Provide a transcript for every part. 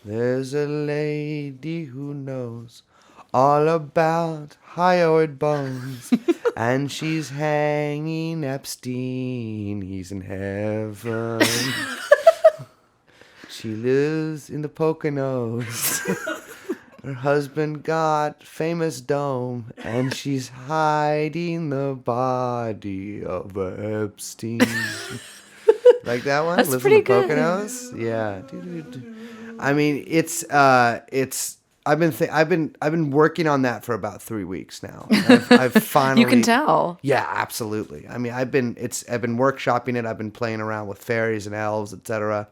There's a lady who knows all about hyoid bones, and she's hanging Epstein. He's in heaven. She lives in the Poconos. Her husband got famous dome, and she's hiding the body of Epstein. Like that one? That's Lives pretty in the good. Poconos? Yeah. I mean, it's I've been working on that for about 3 weeks now. I've finally. You can tell. Yeah, absolutely. I mean, I've been workshopping it. I've been playing around with fairies and elves, etc.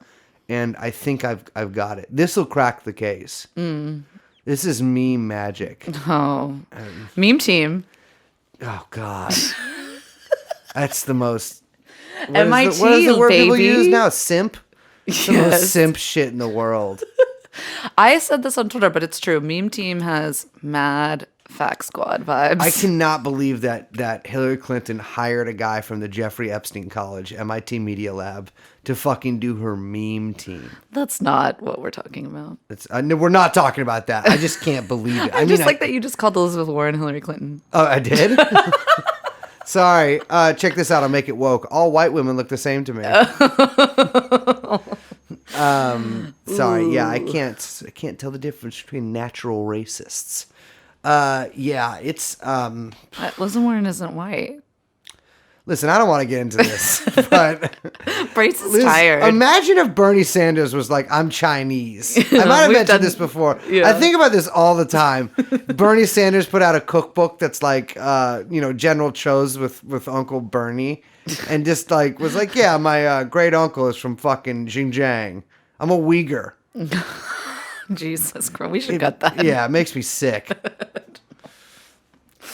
And I think I've got it. This will crack the case. This is meme magic. Oh, meme team. Oh God, that's the most. MIT, what is the word people baby. use now? Simp. It's the Yes. most simp shit in the world. I said this on Twitter, but it's true. Meme team has mad Fact Squad vibes. I cannot believe that Hillary Clinton hired a guy from the Jeffrey Epstein College, MIT Media Lab, to fucking do her meme team. That's not what we're talking about. No, we're not talking about that. I just can't believe it. I just like that you just called Elizabeth Warren Hillary Clinton. Oh, I did? Sorry. Check this out. I'll make it woke. All white women look the same to me. Sorry. Yeah, I can't tell the difference between natural racists. Yeah, it's Elizabeth Warren isn't white. listen, I don't want to get into this, but Brace is tired. Imagine if Bernie Sanders was like, I'm Chinese. I might have mentioned this before. Yeah. I think about this all the time. Bernie Sanders put out a cookbook that's like, General Cho's with Uncle Bernie, and just like was like, yeah, my great uncle is from fucking Xinjiang. I'm a Uyghur. Jesus Christ, we should cut that. Yeah, it makes me sick.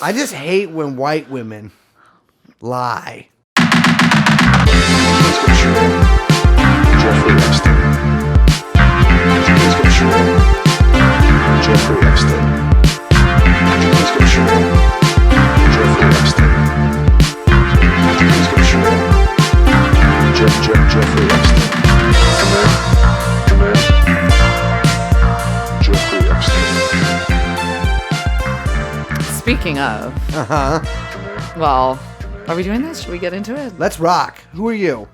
I just hate when white women lie. Jeffrey Epstein. Jeffrey Epstein. Jeffrey Epstein. Jeffrey Epstein. Come in. Jeffrey Epstein. Speaking of, well, are we doing this? Should we get into it? Let's rock. Who are you?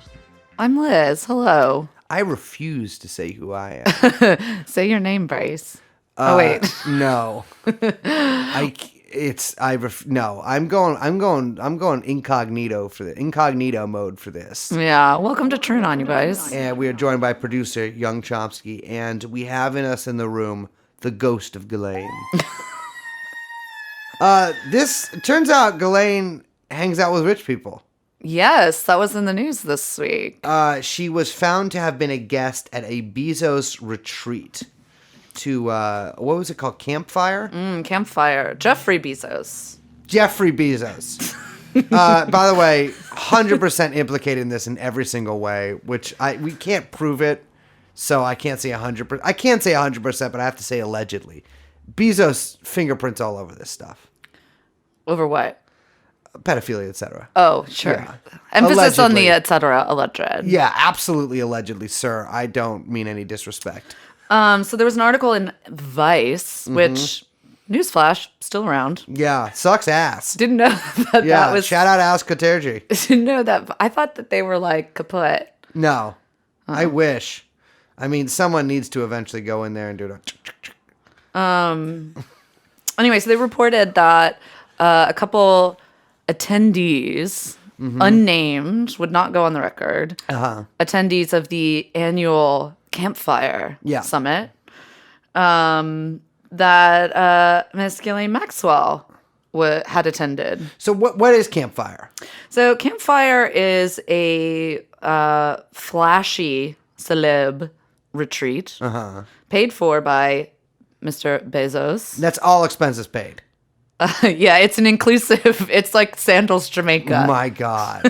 I'm Liz. Hello. I refuse to say who I am. Say your name, Bryce. Oh wait. No. I'm going incognito mode for this. Yeah. Welcome to TrueAnon, you guys. And we are joined by producer Young Chomsky, and we have in us in the room the ghost of Ghislane. This turns out Ghislane hangs out with rich people. Yes, that was in the news this week. She was found to have been a guest at a Bezos retreat to, what was it called? Campfire? Campfire. Jeffrey Bezos. Jeffrey Bezos. By the way, 100% implicated in this in every single way, which we can't prove it, so I can't say 100%. I can't say 100%, but I have to say allegedly. Bezos fingerprints all over this stuff. Over what? Pedophilia, etc. Oh, sure. Yeah. Emphasis on Allegedly. the et cetera, alleged. Yeah, absolutely allegedly, sir. I don't mean any disrespect. So there was an article in Vice, which, newsflash, still around. Yeah, sucks ass. Didn't know that Yeah, that was... shout out Ask Katerji. Didn't know that. I thought that they were like kaput. No, I wish. I mean, someone needs to eventually go in there and do it. Anyway, so they reported that a couple attendees, unnamed, would not go on the record, attendees of the annual Campfire Summit, that Miss Ghislane Maxwell had attended. So what is Campfire? So Campfire is a flashy celeb retreat paid for by Mr. Bezos. That's all expenses paid. Yeah, it's an inclusive. It's like Sandals Jamaica. My God,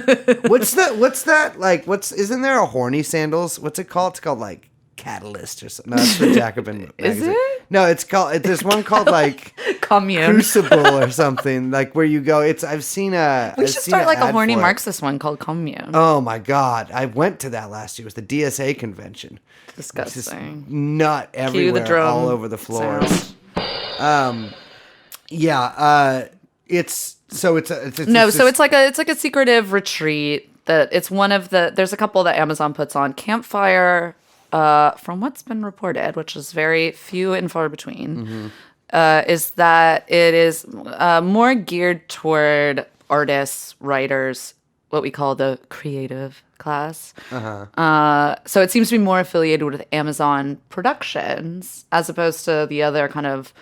what's that like? Isn't there a horny sandals? What's it called? It's called like Catalyst or something. No, that's the Jacobin magazine. it? No, there's one called like Commune. Crucible or something, like where you go. I've seen a. We I've should seen start an like a ad horny for it. Marxist one called Commune. Oh my God. I went to that last year. It was the DSA convention. Disgusting. Nut Cue everywhere, the drum all over the floors. sound. It's like a secretive retreat that it's one of the. There's a couple that Amazon puts on. Campfire, from what's been reported, which is very few and far between, is that it is more geared toward artists, writers, what we call the creative class. So it seems to be more affiliated with Amazon Productions as opposed to the other kind of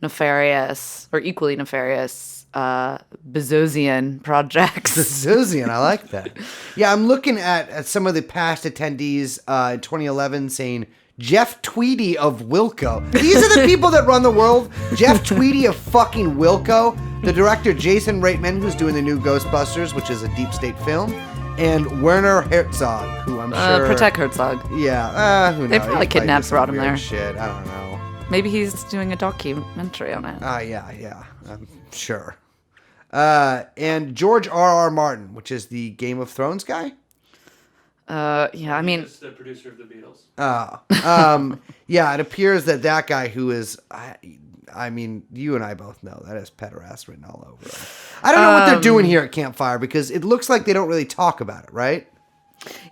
nefarious or equally nefarious Bezosian projects. Bezosian, I like that. Yeah, I'm looking at some of the past attendees in 2011 saying Jeff Tweedy of Wilco. These are the people that run the world. Jeff Tweedy of fucking Wilco. The director Jason Reitman, who's doing the new Ghostbusters, which is a deep state film. And Werner Herzog, who I'm sure... Protect Herzog. Yeah, who knows? They probably kidnapped, brought him there. Shit, I don't know. Maybe he's doing a documentary on it. Yeah, I'm sure. And George R.R. Martin, which is the Game of Thrones guy. Yeah, I mean... He's the producer of the Beatles. Yeah, it appears that guy who is... I mean, you and I both know that is pederast written all over it. I don't know what they're doing here at Campfire because it looks like they don't really talk about it, right?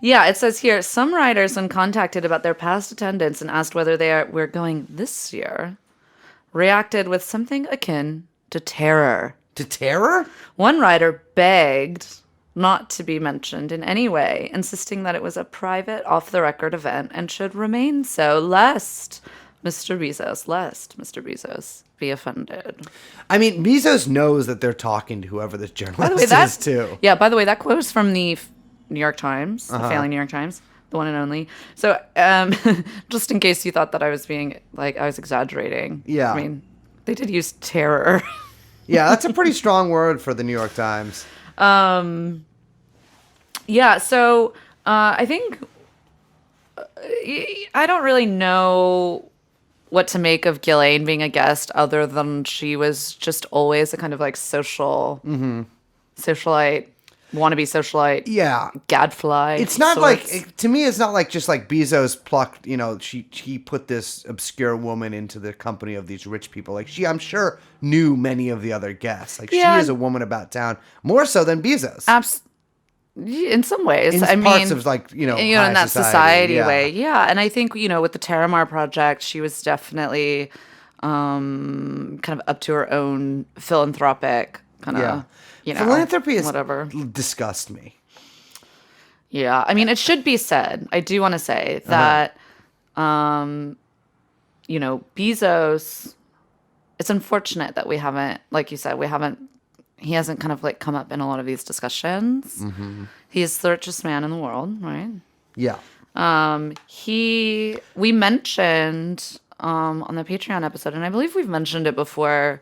Yeah, it says here, some writers, when contacted about their past attendance and asked whether were going this year, reacted with something akin to terror. To terror? One writer begged not to be mentioned in any way, insisting that it was a private, off-the-record event and should remain so, lest Mr. Bezos be offended. I mean, Bezos knows that they're talking to whoever this journalist is, too. Yeah, by the way, that quote's from the New York Times, the failing New York Times, the one and only. So, just in case you thought that I was being, like, I was exaggerating. Yeah. I mean, they did use terror. Yeah, that's a pretty strong word for the New York Times. Yeah, so I think I don't really know what to make of Ghislane being a guest other than she was just always a kind of like socialite, wannabe socialite. Yeah. Gadfly. It's not sorts. to me, it's not like just like Bezos plucked, he put this obscure woman into the company of these rich people. Like I'm sure knew many of the other guests. Like Yeah. she is a woman about town, more so than Bezos. In some ways, In parts of like, in high that society yeah. way. Yeah. And I think, with the Terramar project, she was definitely kind of up to her own philanthropic kind of, Philanthropy is whatever. disgust me. Yeah. I mean, it should be said. I do want to say that, Bezos, it's unfortunate that we haven't, like you said, he hasn't kind of like come up in a lot of these discussions. Mm-hmm. He's the richest man in the world, right? Yeah. We mentioned on the Patreon episode, and I believe we've mentioned it before,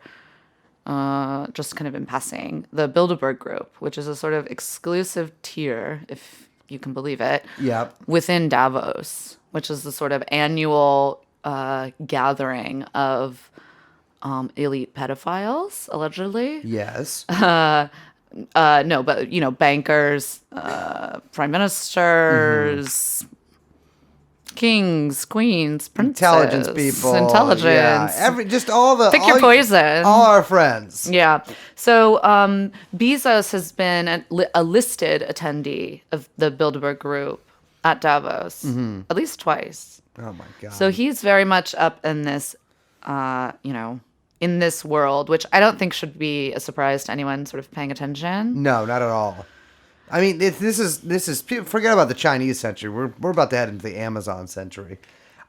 just kind of in passing, the Bilderberg Group, which is a sort of exclusive tier, if you can believe it, within Davos, which is the sort of annual gathering of elite pedophiles, allegedly. Yes. No, but bankers, prime ministers, kings, queens, princes, Intelligence people. intelligence. Yeah. Just all the... Pick your poison. All our friends. Yeah. So Bezos has been a listed attendee of the Bilderberg Group at Davos at least twice. Oh my God. So he's very much up in this, in this world, which I don't think should be a surprise to anyone sort of paying attention. No, not at all. I mean, this is forget about the Chinese century. We're about to head into the Amazon century.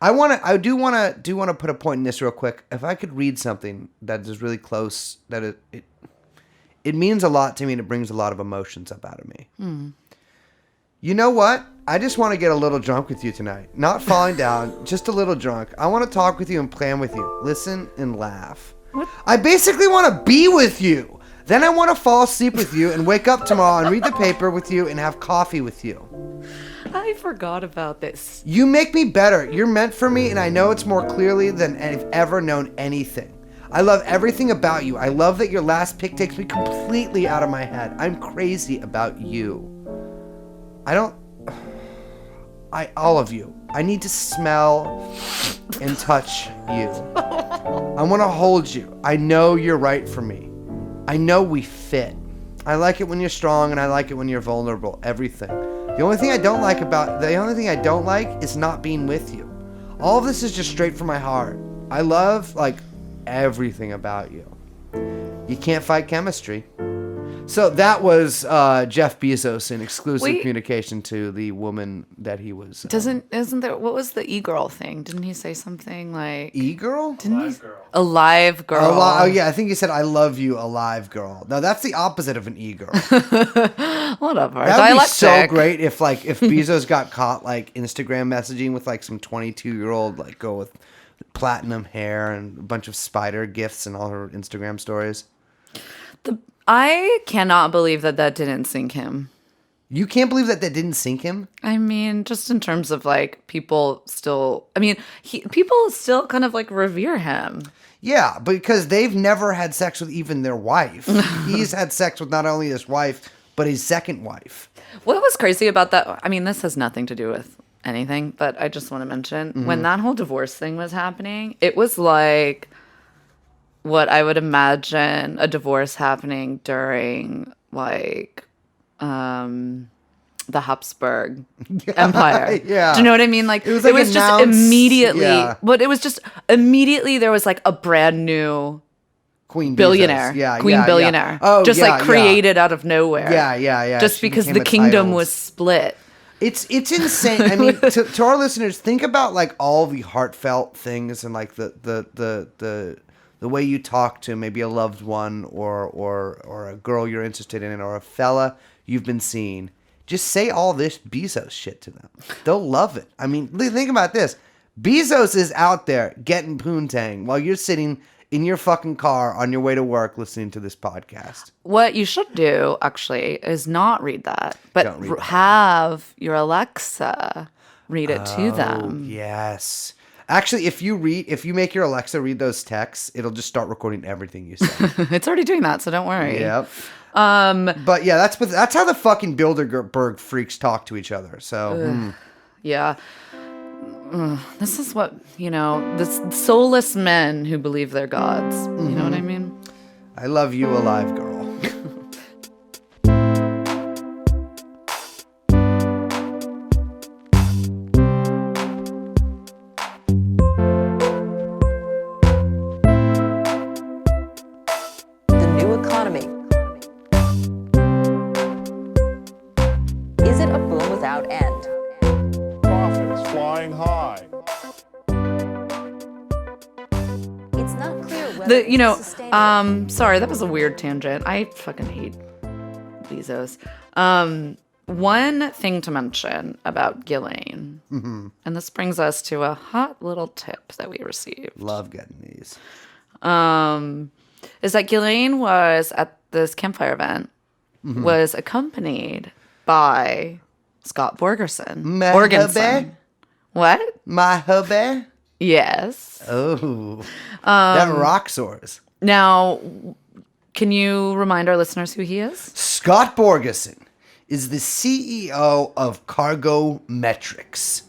I do want to put a point in this real quick. If I could read something that is really close, that it means a lot to me and it brings a lot of emotions up out of me. You know what? I just want to get a little drunk with you tonight. Not falling down, just a little drunk. I want to talk with you and plan with you. Listen and laugh. What? I basically want to be with you. Then I want to fall asleep with you and wake up tomorrow and read the paper with you and have coffee with you. I forgot about this. You make me better. You're meant for me, and I know it's more clearly than I've ever known anything. I love everything about you. I love that your last pick takes me completely out of my head. I'm crazy about you. All of you. I need to smell and touch you. I want to hold you. I know you're right for me. I know we fit. I like it when you're strong, and I like it when you're vulnerable. Everything. The only thing I don't like is not being with you. All of this is just straight from my heart. I love, everything about you. You can't fight chemistry. So that was Jeff Bezos in exclusive communication to the woman that he was. Isn't there? What was the e-girl thing? Didn't he say something like e-girl? A live girl. Oh yeah, I think he said, "I love you, alive girl." Now that's the opposite of an e-girl. Whatever. That would be so great if Bezos got caught Instagram messaging with some 22-year-old girl with platinum hair and a bunch of spider gifs and all her Instagram stories. I cannot believe that didn't sink him. You can't believe that didn't sink him? I mean, just in terms of people still, people still kind of revere him. Yeah, because they've never had sex with even their wife. He's had sex with not only his wife, but his second wife. What was crazy about that? I mean, this has nothing to do with anything, but I just want to mention when that whole divorce thing was happening, it was like what I would imagine a divorce happening during the Habsburg Empire. Yeah. Do you know what I mean? It was just immediately, but it was just immediately there was a brand new Queen billionaire. Bezos. Queen billionaire. Oh, just created out of nowhere. Yeah. Just She because became the a kingdom titled- was split. It's insane. I mean, to our listeners, think about all the heartfelt things and the way you talk to maybe a loved one or a girl you're interested in or a fella you've been seeing. Just say all this Bezos shit to them. They'll love it. I mean, think about this. Bezos is out there getting poontang while you're sitting in your fucking car on your way to work listening to this podcast. What you should do, actually, is not read that, but Don't read that. have your Alexa read it to them. Yes. Actually, if you make your Alexa read those texts, it'll just start recording everything you say. It's already doing that, so don't worry. Yep. But yeah, that's how the fucking Bilderberg freaks talk to each other. So Yeah. This is what, this soulless men who believe they're gods. You know what I mean? I love you, alive girl. The new economy. Is it a boom without end? Profits flying high. It's not clear whether it's sustainable. Sorry, that was a weird tangent. I fucking hate Bezos. One thing to mention about Ghislane, and this brings us to a hot little tip that we received. Love getting these. Is that Ghislane was at this campfire event, was accompanied by Scott Borgerson. My Borgenson. hubby? What? My hubby? Yes. Oh. That rock soars. Now, can you remind our listeners who he is? Scott Borgerson is the CEO of Cargo Metrics.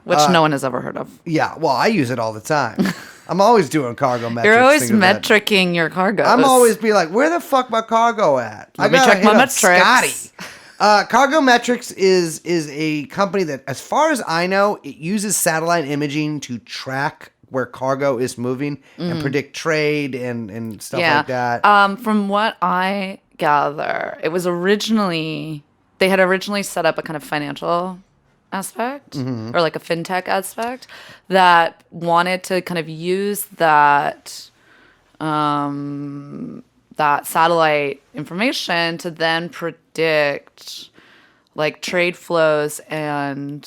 Which no one has ever heard of. Yeah, well, I use it all the time. I'm always doing cargo metrics. You're always things like that. metricing your cargo. I'm always be like, where the fuck my cargo at? Let me gotta check my hit up metrics. Scotty. Cargo Metrics is a company that, as far as I know, it uses satellite imaging to track where cargo is moving and predict trade and stuff like that. From what I gather, it was they had originally set up a kind of financial aspect or a fintech aspect that wanted to kind of use that that satellite information to then predict trade flows and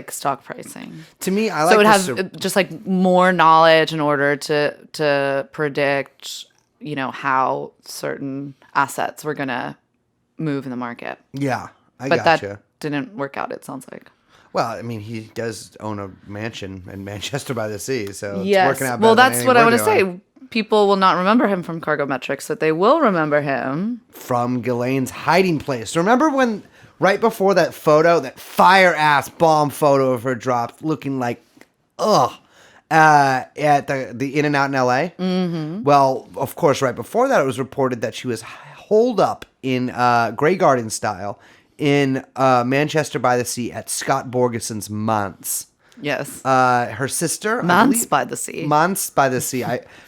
stock pricing. To me, I like So it this has just more knowledge in order to predict, how certain assets were gonna move in the market. Yeah. But gotcha. that didn't work out, it sounds like. Well, I mean, he does own a mansion in Manchester by the Sea, so it's Yes. working out better Well, than that's what I anything want to we're doing. say. People will not remember him from Cargo Metrics, but they will remember him. From Ghislane's hiding place. Remember when, right before that photo, that fire-ass bomb photo of her dropped, looking like, at the In-N-Out in L.A.? Mm-hmm. Well, of course, right before that, it was reported that she was holed up in Grey Garden style in Manchester by the Sea at Scott Borgeson's manse. Yes. Her sister, Manse by the Sea. Manse by the Sea.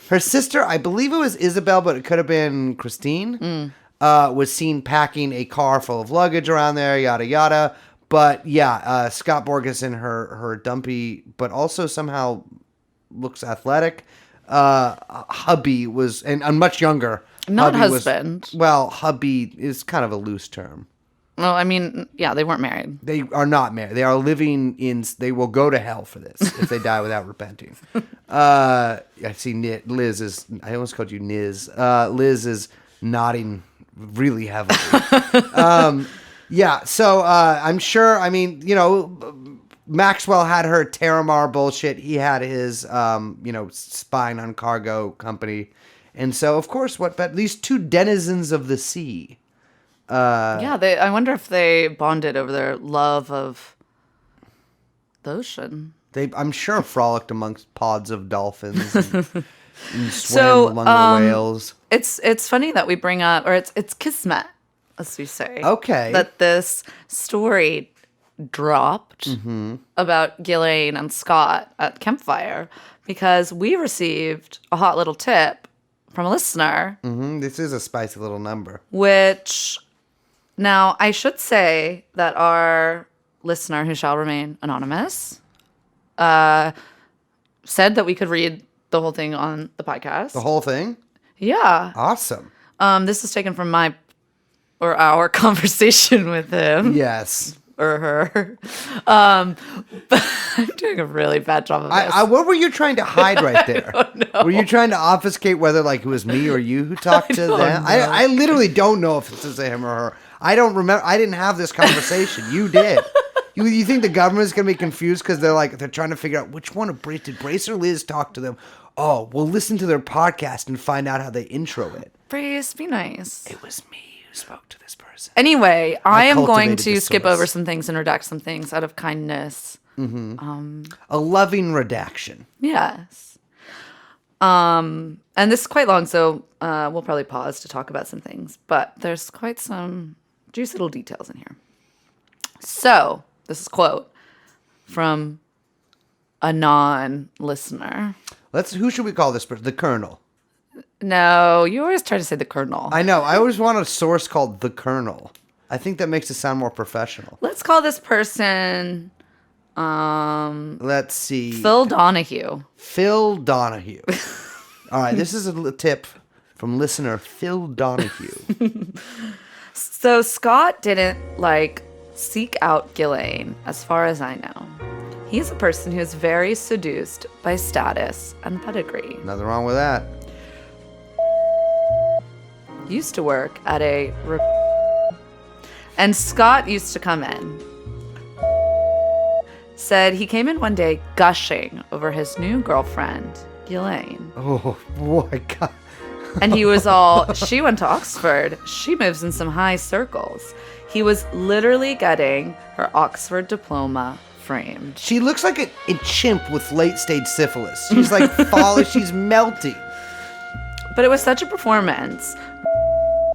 Her sister, I believe it was Isabel, but it could have been Christine. Was seen packing a car full of luggage around there, yada yada. But yeah, Scott Borgeson, her dumpy, but also somehow looks athletic. Hubby was, and much younger. Not hubby husband. Hubby is kind of a loose term. Well, I mean, yeah, they weren't married. They are not married. They are living in. They will go to hell for this if they die without repenting. I see Liz is. I almost called you Niz. Liz is nodding really heavily. Yeah. So I'm sure. I mean, Maxwell had her Terramar bullshit. He had his, spying on cargo company, and so of course, but these two denizens of the sea. I wonder if they bonded over their love of the ocean. They, I'm sure, frolicked amongst pods of dolphins and swam among the whales. It's funny that we bring up, or it's kismet, as we say. Okay. That this story dropped about Ghislane and Scott at Campfire because we received a hot little tip from a listener. This is a spicy little number. Which, now I should say that our listener, who shall remain anonymous, said that we could read the whole thing on the podcast. The whole thing? Yeah. Awesome. This is taken from our conversation with him. Yes. Or her. But I'm doing a really bad job of this. What were you trying to hide right there? Were you trying to obfuscate whether it was me or you who talked to them? I literally don't know if this is him or her. I don't remember. I didn't have this conversation. You did. You think the government's going to be confused because they're trying to figure out which one of did Brace or Liz talk to them? Oh, we'll listen to their podcast and find out how they intro it. Brace, be nice. It was me who spoke to this person. Anyway, I am going cultivated to the skip source. over some things and redact some things out of kindness. A loving redaction. Yes. And this is quite long, so we'll probably pause to talk about some things. But there's quite some juicy little details in here. So, this is a quote from a non-listener. Who should we call this person? The Colonel. No, you always try to say the Colonel. I know. I always want a source called The Colonel. I think that makes it sound more professional. Let's call this person Let's see. Phil Donahue. Phil Donahue. All right, this is a tip from listener Phil Donahue. So Scott didn't seek out Ghislane, as far as I know. He's a person who is very seduced by status and pedigree. Nothing wrong with that. Used to work at and Scott used to come in. Said he came in one day gushing over his new girlfriend, Ghislane. Oh, boy, God. And he was all, she went to Oxford. She moves in some high circles. He was literally getting her Oxford diploma framed. She looks like a chimp with late-stage syphilis. She's she's melting. But it was such a performance.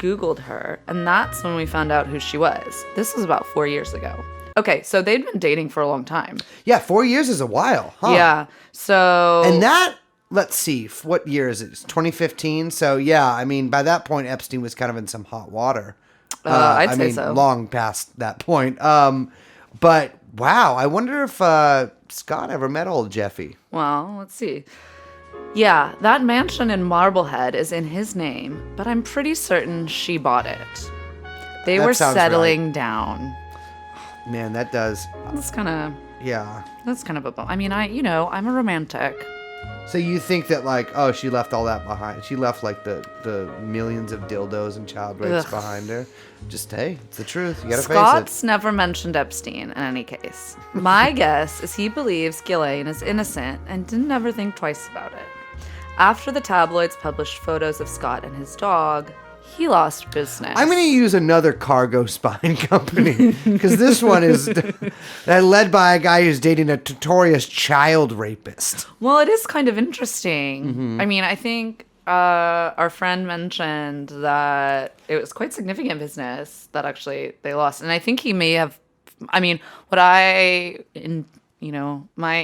Googled her, and that's when we found out who she was. This was about 4 years ago. Okay, so they'd been dating for a long time. Yeah, 4 years is a while, huh? Yeah, so... And that, let's see, what year is it? It's 2015. So, yeah, I mean, by that point, Epstein was kind of in some hot water. I'd say so. Long past that point. But, wow, I wonder if Scott ever met old Jeffy. Well, let's see. Yeah, that mansion in Marblehead is in his name, but I'm pretty certain she bought it. They That were sounds settling right. down. Man, that does. That's kind of Yeah. a bummer. I mean, I'm a romantic. So you think that like, oh, she left all that behind. She left like the millions of dildos and child rapes Ugh. behind her. Just, hey, it's the truth. You gotta Scott's face never mentioned Epstein in any case. My guess is he believes Ghislane is innocent and didn't ever think twice about it. After the tabloids published photos of Scott and his dog, he lost business. I'm going to use another cargo spine company because this one is led by a guy who's dating a notorious child rapist. Well, it is kind of interesting. Mm-hmm. I mean, I think our friend mentioned that it was quite significant business that actually they lost. And I think he may have, I mean, my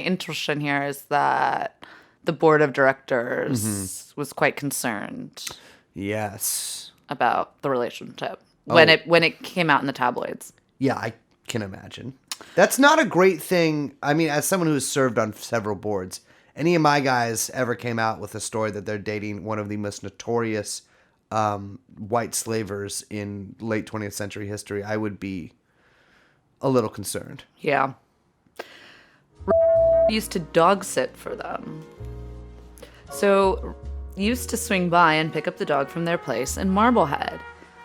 intuition here is that the board of directors Mm-hmm. was quite concerned Yes. about the relationship when it came out in the tabloids. Yeah, I can imagine. That's not a great thing. I mean, as someone who's served on several boards, any of my guys ever came out with a story that they're dating one of the most notorious white slavers in late 20th century history, I would be a little concerned. Yeah. Used to dog sit for them. So used to swing by and pick up the dog from their place in Marblehead.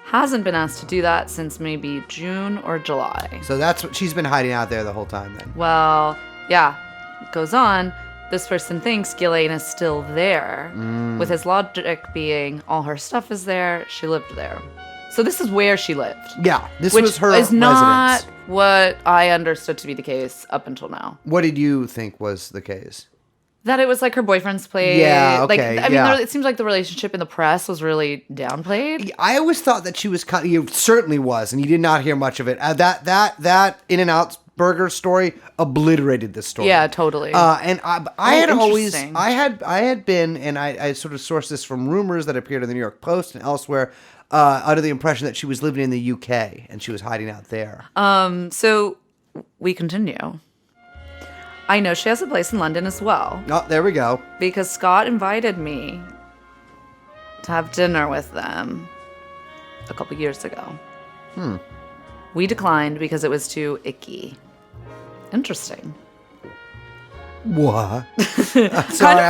Hasn't been asked to do that since maybe June or July. So that's what she's been hiding out there the whole time then. Well, yeah, it goes on. This person thinks Ghislane is still there, with his logic being all her stuff is there, she lived there. So this is where she lived. Yeah, this Which was her is not residence. what I understood to be the case up until now. What did you think was the case? That it was like her boyfriend's place. Yeah, Like, okay, I mean, yeah. it seems like the relationship in the press was really downplayed. I always thought that she was kind. You certainly was, and you did not hear much of it. That In-N-Out Burger story obliterated this story. Yeah, totally. And I had always, interesting. I had been, and I sort of sourced this from rumors that appeared in the New York Post and elsewhere, under the impression that she was living in the UK and she was hiding out there. So we continue. I know she has a place in London as well, Oh, there we go. because Scott invited me to have dinner with them a couple years ago. We declined because it was too icky. Interesting. What? I'm sorry,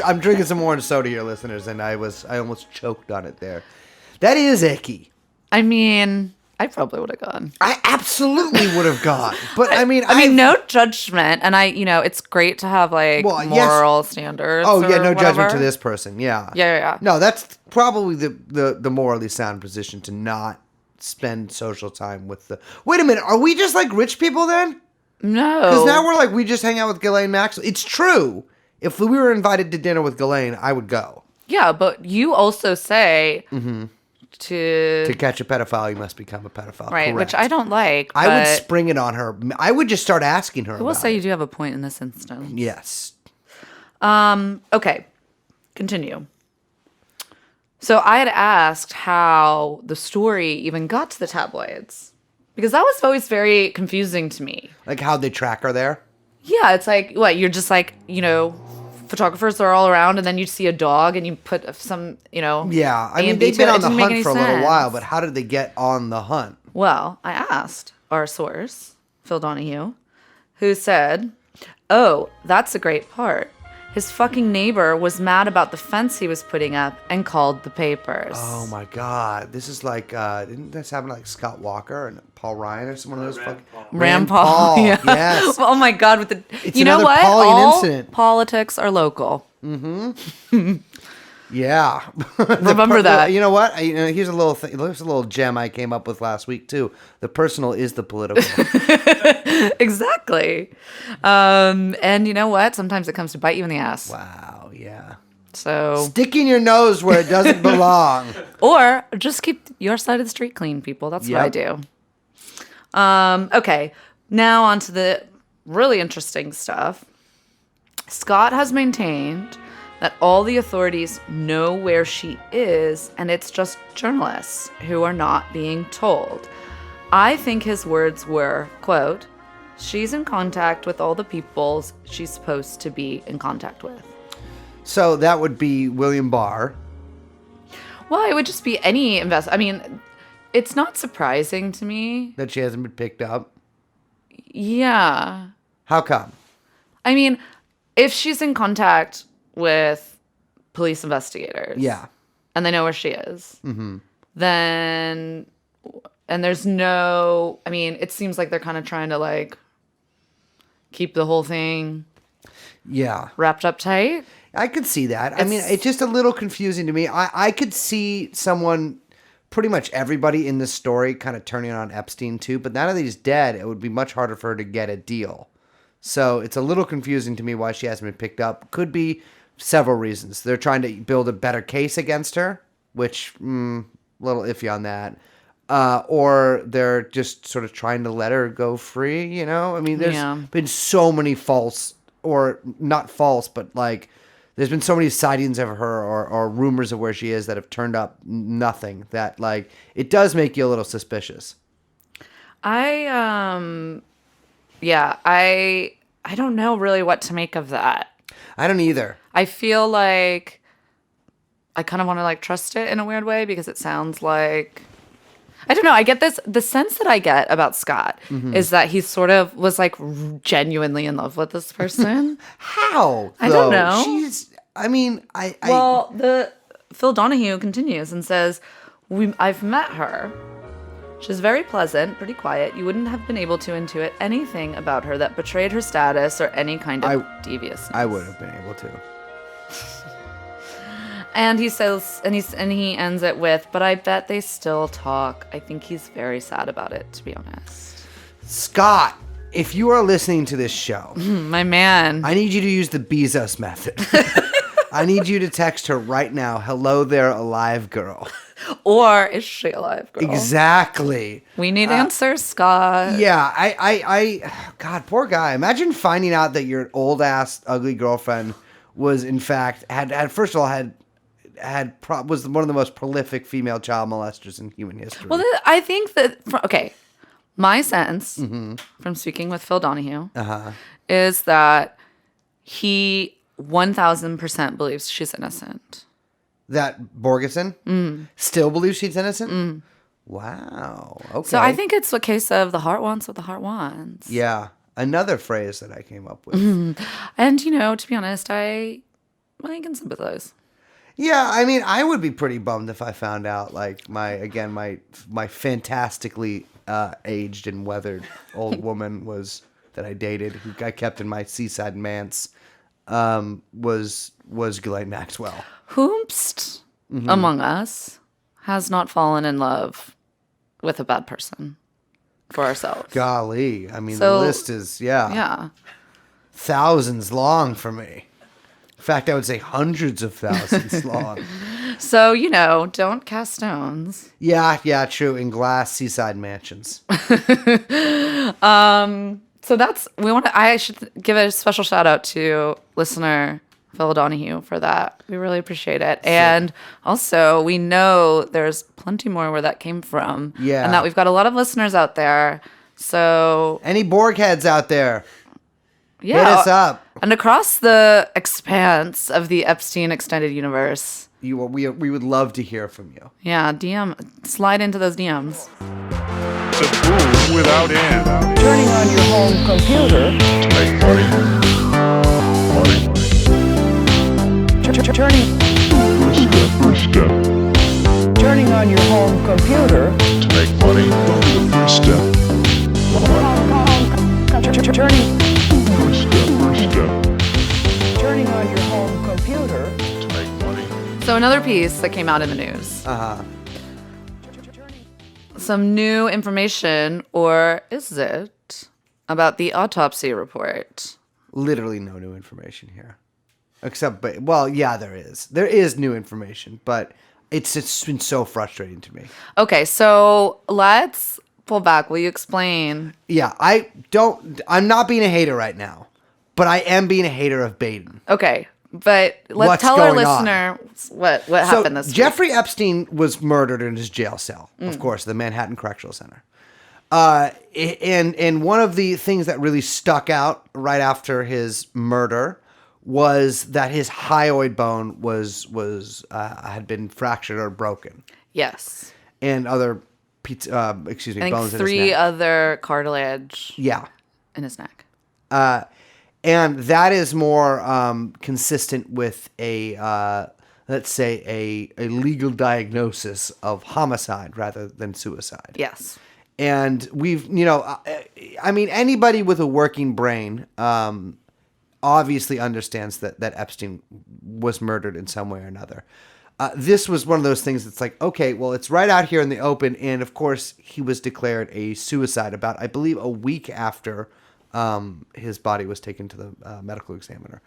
I'm drinking some orange soda here, listeners, and I almost choked on it there. That is icky. I mean, I probably would have gone. I absolutely would have gone. But I mean, no judgment, and it's great to have like Well, yes. moral standards. Oh or yeah, no whatever. judgment to this person. Yeah. Yeah. No, that's probably the morally sound position to not spend social time with the. Wait a minute, are we just like rich people then? No, Because now we're like we just hang out with Ghislane Maxwell. It's true. If we were invited to dinner with Ghislane, I would go. yeah, but you also say To catch a pedophile, you must become a pedophile. right, Correct. which I don't like. I would but spring it on her. I would just start asking her. I will about say it. you do have a point in this instance. Yes. Okay, continue. So I had asked how the story even got to the tabloids, because that was always very confusing to me. Like how'd they track her there? Yeah, it's like, what, you're just like, photographers are all around, and then you see a dog and you put some, Yeah, I A mean, and B they've to been it. on It the didn't make hunt any for a little sense. while, but how did they get on the hunt? Well, I asked our source, Phil Donahue, who said, "Oh, that's a great part. His fucking neighbor was mad about the fence he was putting up and called the papers." Oh my God, this is like, didn't this happen to like Scott Walker and Paul Ryan or someone of those fucking Rand Paul. Yeah. Yes. Oh my God, with the It's you know another what? Paulian All incident. politics are local. Yeah. Remember that. You know what? Here's a little thing. Here's a little gem I came up with last week too. The personal is the political. Exactly. And you know what? Sometimes it comes to bite you in the ass. Wow. Yeah. So, Sticking your nose where it doesn't belong. or just keep your side of the street clean, people. That's what I Yep. do. Okay. Now on to the really interesting stuff. Scott has maintained that all the authorities know where she is, and it's just journalists who are not being told. I think his words were, quote, "She's in contact with all the people she's supposed to be in contact with." So that would be William Barr. Well, it would just be any I mean, it's not surprising to me. That she hasn't been picked up. Yeah. How come? I mean, if she's in contact with police investigators. Yeah. And they know where she is. Mm-hmm. Then, and there's no, I mean, it seems like they're kind of trying to like keep the whole thing wrapped up tight. I could see that. I mean, it's just a little confusing to me. I could see someone, pretty much everybody in this story kind of turning on Epstein too, but now that he's dead, it would be much harder for her to get a deal. So it's a little confusing to me why she hasn't been picked up. Could be several reasons. They're trying to build a better case against her, which, a little iffy on that. Or they're just sort of trying to let her go free, you know? I mean, there's been so many false, or not false, but like, there's been so many sightings of her or rumors of where she is that have turned up nothing, that like, it does make you a little suspicious. I don't know really what to make of that. I don't either. I feel like I kind of want to like trust it in a weird way because it sounds like, I don't know. I get the sense that I get about Scott is that he sort of was like genuinely in love with this person. How? I don't know. The Phil Donahue continues and says, I've met her. She's very pleasant, pretty quiet. You wouldn't have been able to intuit anything about her that betrayed her status or any kind of deviousness. I would have been able to. And he says, and he ends it with, but I bet they still talk. I think he's very sad about it, to be honest. Scott, if you are listening to this show, my man, I need you to use the Bezos method. I need you to text her right now. Hello there, alive girl. Or is she alive, girl? Exactly. We need answers, Scott. Yeah, God, poor guy. Imagine finding out that your old ass ugly girlfriend was in fact was one of the most prolific female child molesters in human history. Well, I think that my sense from speaking with Phil Donahue is that he 1000% believes she's innocent. That Borgeson still believes she's innocent? Wow. Okay. So I think it's a case of the heart wants what the heart wants. Yeah. Another phrase that I came up with. And, to be honest, I can sympathize. Yeah, I mean, I would be pretty bummed if I found out, like, my fantastically aged and weathered old woman that I dated, who I kept in my seaside manse, was Ghislaine Maxwell. Whomst among us has not fallen in love with a bad person for ourselves? Golly. I mean, the list is, thousands long for me. In fact, I would say hundreds of thousands long. So, don't cast stones. Yeah, true. In glass seaside mansions. So I should give a special shout out to listener Phil Donahue for that. We really appreciate it. And also, we know there's plenty more where that came from. Yeah. And that we've got a lot of listeners out there. So any Borg heads out there? Yeah. Hit us up. And across the expanse of the Epstein extended universe. We would love to hear from you. Yeah, slide into those DMs. Taboo without end. Turning on your home computer. To make money. First step. Turning on your home computer. To make money. The first step. First step. Turning on your home computer. To make money. So another piece that came out in the news. Some new information, or is it, about the autopsy report? Literally no new information here. There is. There is new information, but it's been so frustrating to me. Okay, so let's pull back. Will you explain? Yeah, I'm not being a hater right now, but I am being a hater of Baden. Okay, but let's tell our listener what happened this week. Jeffrey Epstein was murdered in his jail cell, of course, the Manhattan Correctional Center. And one of the things that really stuck out right after his murder was that his hyoid bone had been fractured or broken. Yes. And other bones in his neck. Three other cartilage. Yeah. In his neck. And that is more consistent with let's say, a legal diagnosis of homicide rather than suicide. Yes. And we've, I mean, anybody with a working brain obviously understands that Epstein was murdered in some way or another. This was one of those things that's like, okay, well, it's right out here in the open. And of course, he was declared a suicide about, I believe, a week after his body was taken to the medical examiner.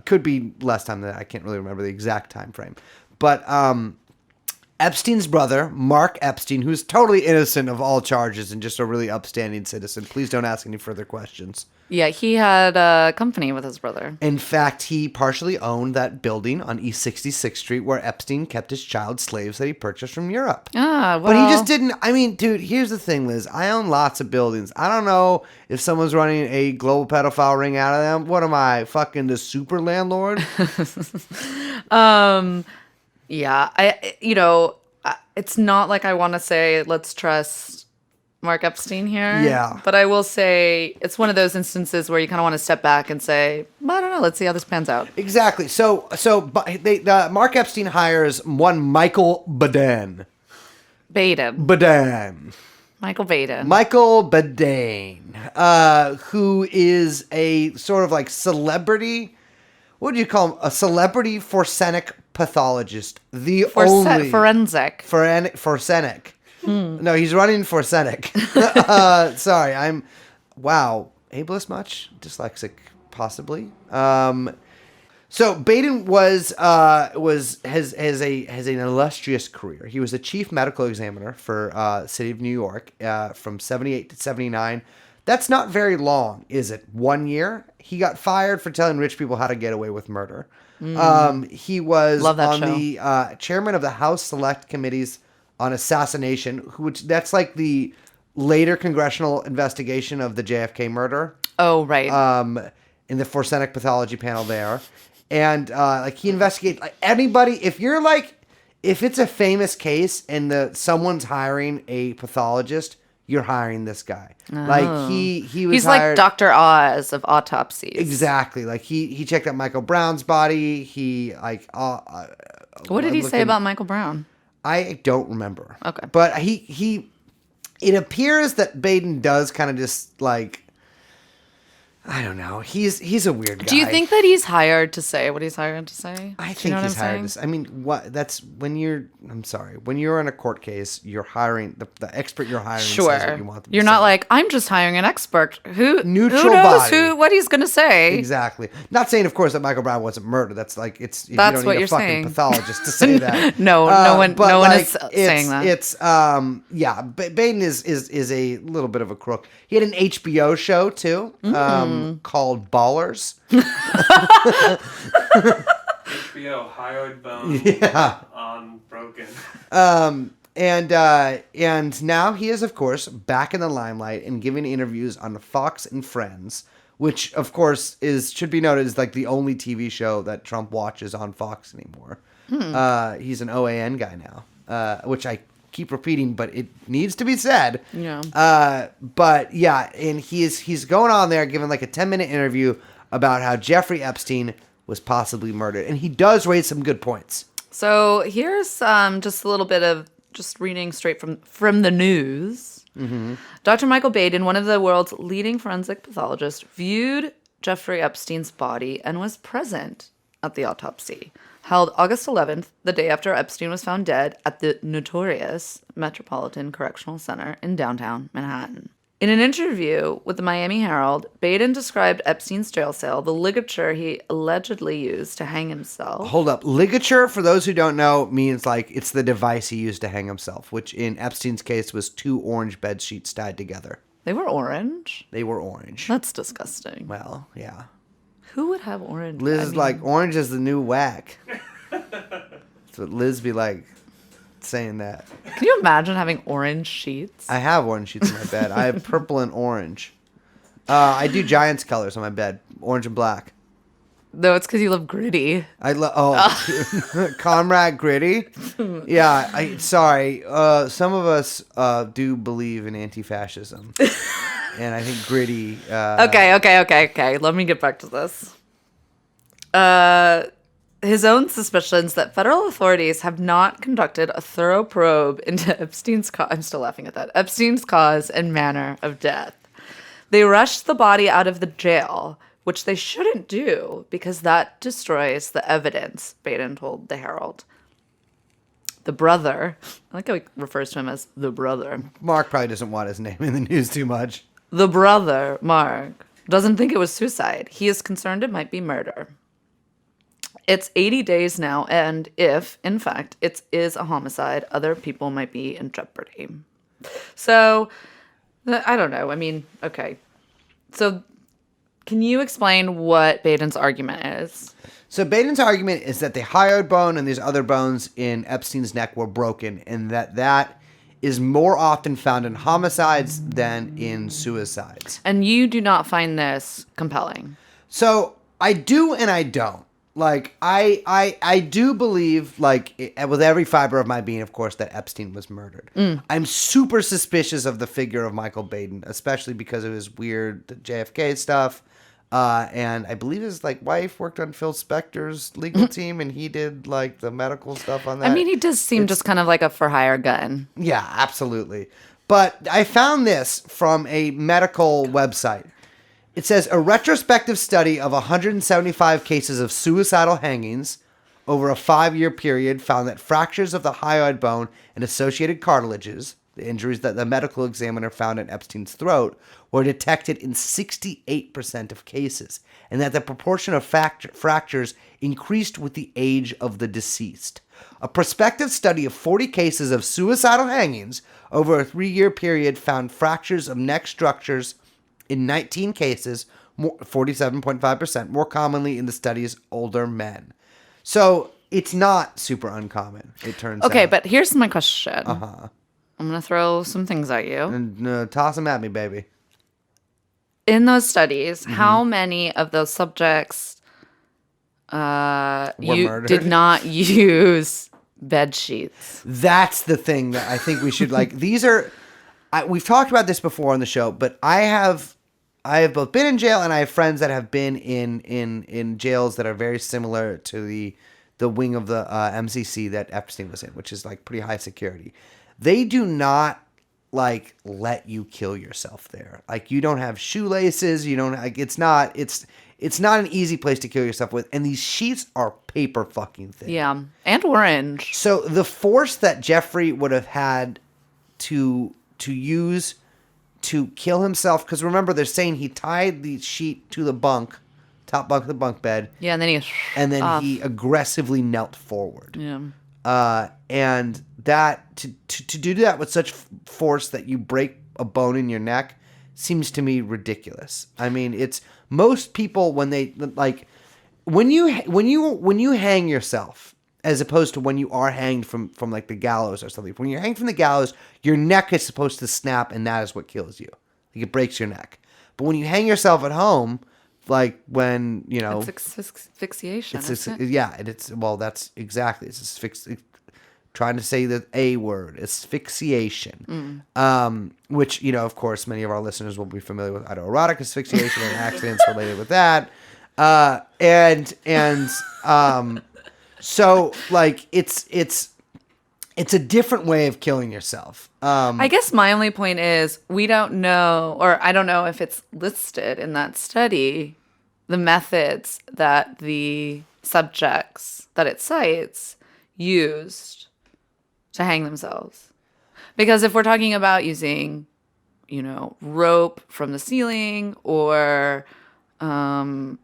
Could be less time than that. I can't really remember the exact time frame. But Epstein's brother, Mark Epstein, who's totally innocent of all charges and just a really upstanding citizen. Please don't ask any further questions. Yeah, he had a company with his brother. In fact, he partially owned that building on East 66th Street where Epstein kept his child slaves that he purchased from Europe. Ah, well. But he just didn't. I mean, dude, here's the thing, Liz. I own lots of buildings. I don't know if someone's running a global pedophile ring out of them. What am I, fucking the super landlord? Yeah, it's not like I want to say let's trust Mark Epstein here. Yeah. But I will say it's one of those instances where you kind of want to step back and say, I don't know, let's see how this pans out. Exactly. So Mark Epstein hires one Michael Baden. Baden. Michael Baden. Michael Badane, who is a sort of like celebrity. What do you call him? A celebrity forensic pathologist. The only forensic. Forensic. No, he's running forensic. Sorry, wow, ableist much? Dyslexic, possibly. So Baden has an illustrious career. He was the chief medical examiner for City of New York from 78 to 79. That's not very long, is it? 1 year? He got fired for telling rich people how to get away with murder. He was the chairman of the House Select Committees on Assassination, that's like the later congressional investigation of the JFK murder. Oh, right. In the forensic pathology panel there. And he investigates anybody. If it's a famous case and someone's hiring a pathologist, you're hiring this guy. Oh. He's like hired, Dr. Oz of autopsies. Exactly. He checked out Michael Brown's body. What did he say about Michael Brown? I don't remember. Okay. But it appears that Baden does kind of just I don't know. He's a weird guy. Do you think that he's hired to say what he's hired to say? I think he's hired to. I mean, when you're in a court case, you're hiring the expert you're hiring. Sure. Says what you want them You're to not say. like, I'm just hiring an expert who Neutral knows body. what he's going to say. Exactly. Not saying, of course, that Michael Brown wasn't murdered. That's you That's don't what need you're a fucking saying. pathologist to say that. No one is saying that. It's Baden is a little bit of a crook. He had an HBO show too, called Ballers. HBO Hyoid Bone. Yeah. On Broken. And now he is, of course, back in the limelight and giving interviews on Fox and Friends, which, of course, should be noted is the only TV show that Trump watches on Fox anymore. He's an OAN guy now, which I keep repeating, but it needs to be said. Yeah. But yeah, and he's going on there giving a 10-minute interview about how Jeffrey Epstein was possibly murdered, and he does raise some good points. So here's just a little bit of just reading straight from the news. Mm-hmm. Dr. Michael Baden, one of the world's leading forensic pathologists, viewed Jeffrey Epstein's body and was present at the autopsy, held August 11th, the day after Epstein was found dead at the notorious Metropolitan Correctional Center in downtown Manhattan. In an interview with the Miami Herald, Baden described Epstein's jail cell, the ligature he allegedly used to hang himself. Hold up. Ligature, for those who don't know, means it's the device he used to hang himself, which in Epstein's case was 2 orange bed sheets tied together. They were orange? They were orange. That's disgusting. Well, yeah. Who would have orange? Liz is orange is the new whack. That's what Liz be saying that. Can you imagine having orange sheets? I have orange sheets in my bed. I have purple and orange. I do Giants colors on my bed, orange and black. No, it's because you love gritty. I love Comrade Gritty. Yeah, sorry. Some of us do believe in anti-fascism. and I think gritty. Okay. Let me get back to this. His own suspicions that federal authorities have not conducted a thorough probe into Epstein's I'm still laughing at that. Epstein's cause and manner of death. They rushed the body out of the jail, which they shouldn't do because that destroys the evidence, Baden told the Herald. The brother, I like how he refers to him as the brother. Mark probably doesn't want his name in the news too much. The brother, Mark, doesn't think it was suicide. He is concerned it might be murder. It's 80 days now, and if, in fact, it is a homicide, other people might be in jeopardy. So, I don't know. I mean, okay. So, can you explain what Baden's argument is? So Baden's argument is that the hyoid bone and these other bones in Epstein's neck were broken, and that is more often found in homicides than in suicides. And you do not find this compelling. So I do and I don't. Like, I do believe, like, with every fiber of my being, of course, that Epstein was murdered. I'm super suspicious of the figure of Michael Baden, especially because of his weird JFK stuff. And I believe his wife worked on Phil Spector's legal team, and he did the medical stuff on that. I mean, he does seem just kind of like a for-hire gun. Yeah, absolutely. But I found this from a medical website. It says a retrospective study of 175 cases of suicidal hangings over a 5-year period found that fractures of the hyoid bone and associated cartilages, the injuries that the medical examiner found in Epstein's throat, were detected in 68% of cases, and that the proportion of fractures increased with the age of the deceased. A prospective study of 40 cases of suicidal hangings over a 3-year period found fractures of neck structures in 19 cases, 47.5%, more commonly in the study's older men. So it's not super uncommon, it turns out. Okay, but here's my question. I'm going to throw some things at you. And toss them at me, baby. In those studies, how many of those subjects murdered? did not use bed sheets? That's the thing that I think we should these are, we've talked about this before on the show, but I have both been in jail and I have friends that have been in jails that are very similar to the wing of the MCC that Epstein was in, which is pretty high security. They do not let you kill yourself there. You don't have shoelaces. You don't it's not an easy place to kill yourself with. And these sheets are paper fucking thin. Yeah. And orange. So the force that Jeffrey would have had to use to kill himself, because remember they're saying he tied the sheet to the top bunk of the bunk bed. Yeah, and then he aggressively knelt forward. Yeah. And that to do that with such force that you break a bone in your neck seems to me ridiculous. I mean, it's most people when they when you hang yourself, as opposed to when you are hanged from the gallows or something. When you're hanged from the gallows, your neck is supposed to snap, and that is what kills you. It breaks your neck. But when you hang yourself at home, when it's asphyxiation. That's exactly trying to say the A word, asphyxiation. Which, of course, many of our listeners will be familiar with autoerotic asphyxiation and accidents related with that. So it's a different way of killing yourself. I guess my only point is we don't know, or I don't know if it's listed in that study, the methods that the subjects that it cites used to hang themselves. Because if we're talking about using, rope from the ceiling or, a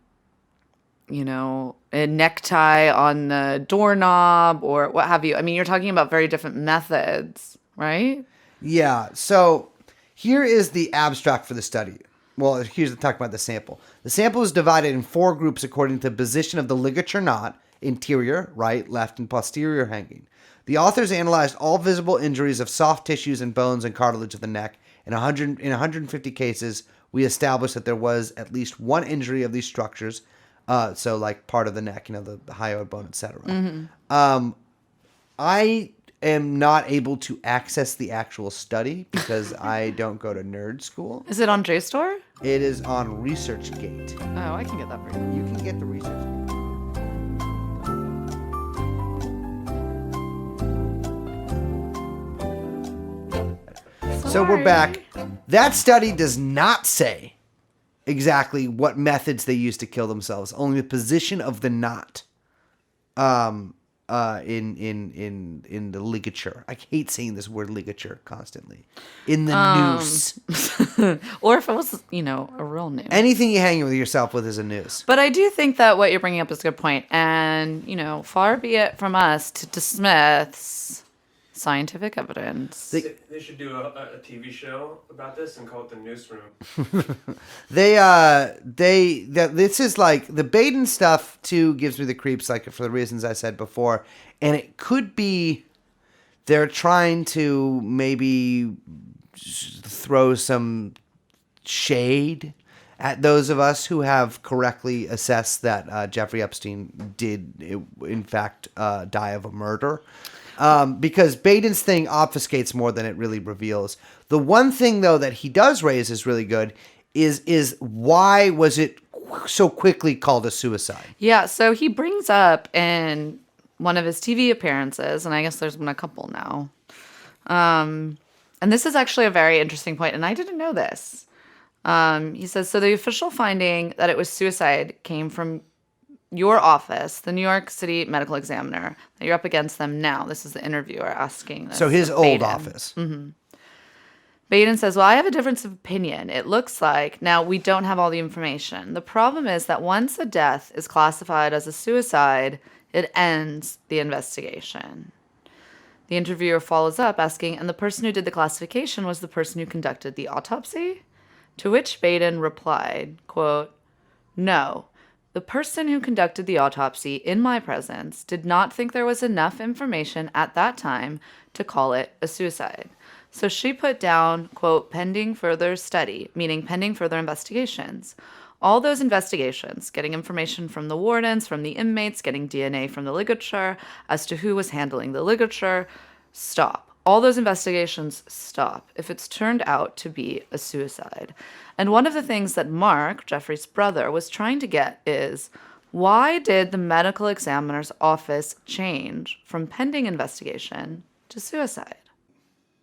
necktie on the doorknob or what have you. I mean, you're talking about very different methods, right? Yeah. So here is the abstract for the study. Well, here's the talk about the sample. The sample is divided in 4 groups according to the position of the ligature knot: interior, right, left, and posterior hanging. The authors analyzed all visible injuries of soft tissues and bones and cartilage of the neck. In 150 cases, we established that there was at least one injury of these structures. So part of the neck, the hyoid bone, etc. I am not able to access the actual study because I don't go to nerd school. Is it on JSTOR? It is on ResearchGate. Oh, I can get that for you. You can get the ResearchGate. So we're back. That study does not say exactly what methods they used to kill themselves. Only the position of the knot in the ligature. I hate saying this word ligature constantly. In the noose. Or if it was, a real noose. Anything you hang with yourself with is a noose. But I do think that what you're bringing up is a good point. And, far be it from us to dismiss scientific evidence. They should do a TV show about this and call it The Newsroom. This is like the Baden stuff too gives me the creeps, like for the reasons I said before, and it could be they're trying to maybe throw some shade at those of us who have correctly assessed that Jeffrey Epstein did in fact die of a murder. Because Baden's thing obfuscates more than it really reveals. The one thing, though, that he does raise is really good is why was it so quickly called a suicide? Yeah, so he brings up in one of his TV appearances, and I guess there's been a couple now. And this is actually a very interesting point, and I didn't know this. He says, so the official finding that it was suicide came from your office, the New York City Medical Examiner, that you're up against them now. This is the interviewer asking this. So his old Baden. office. Mm-hmm. Baden says, well, I have a difference of opinion. It looks like, now we don't have all the information. The problem is that once a death is classified as a suicide, it ends the investigation. The interviewer follows up asking, and the person who did the classification was the person who conducted the autopsy? To which Baden replied, quote, no. The person who conducted the autopsy in my presence did not think there was enough information at that time to call it a suicide. So she put down, quote, pending further study, meaning pending further investigations. All those investigations, getting information from the wardens, from the inmates, getting DNA from the ligature as to who was handling the ligature, stop. All those investigations stop if it's turned out to be a suicide. And one of the things that Mark, Jeffrey's brother, was trying to get is, why did the medical examiner's office change from pending investigation to suicide?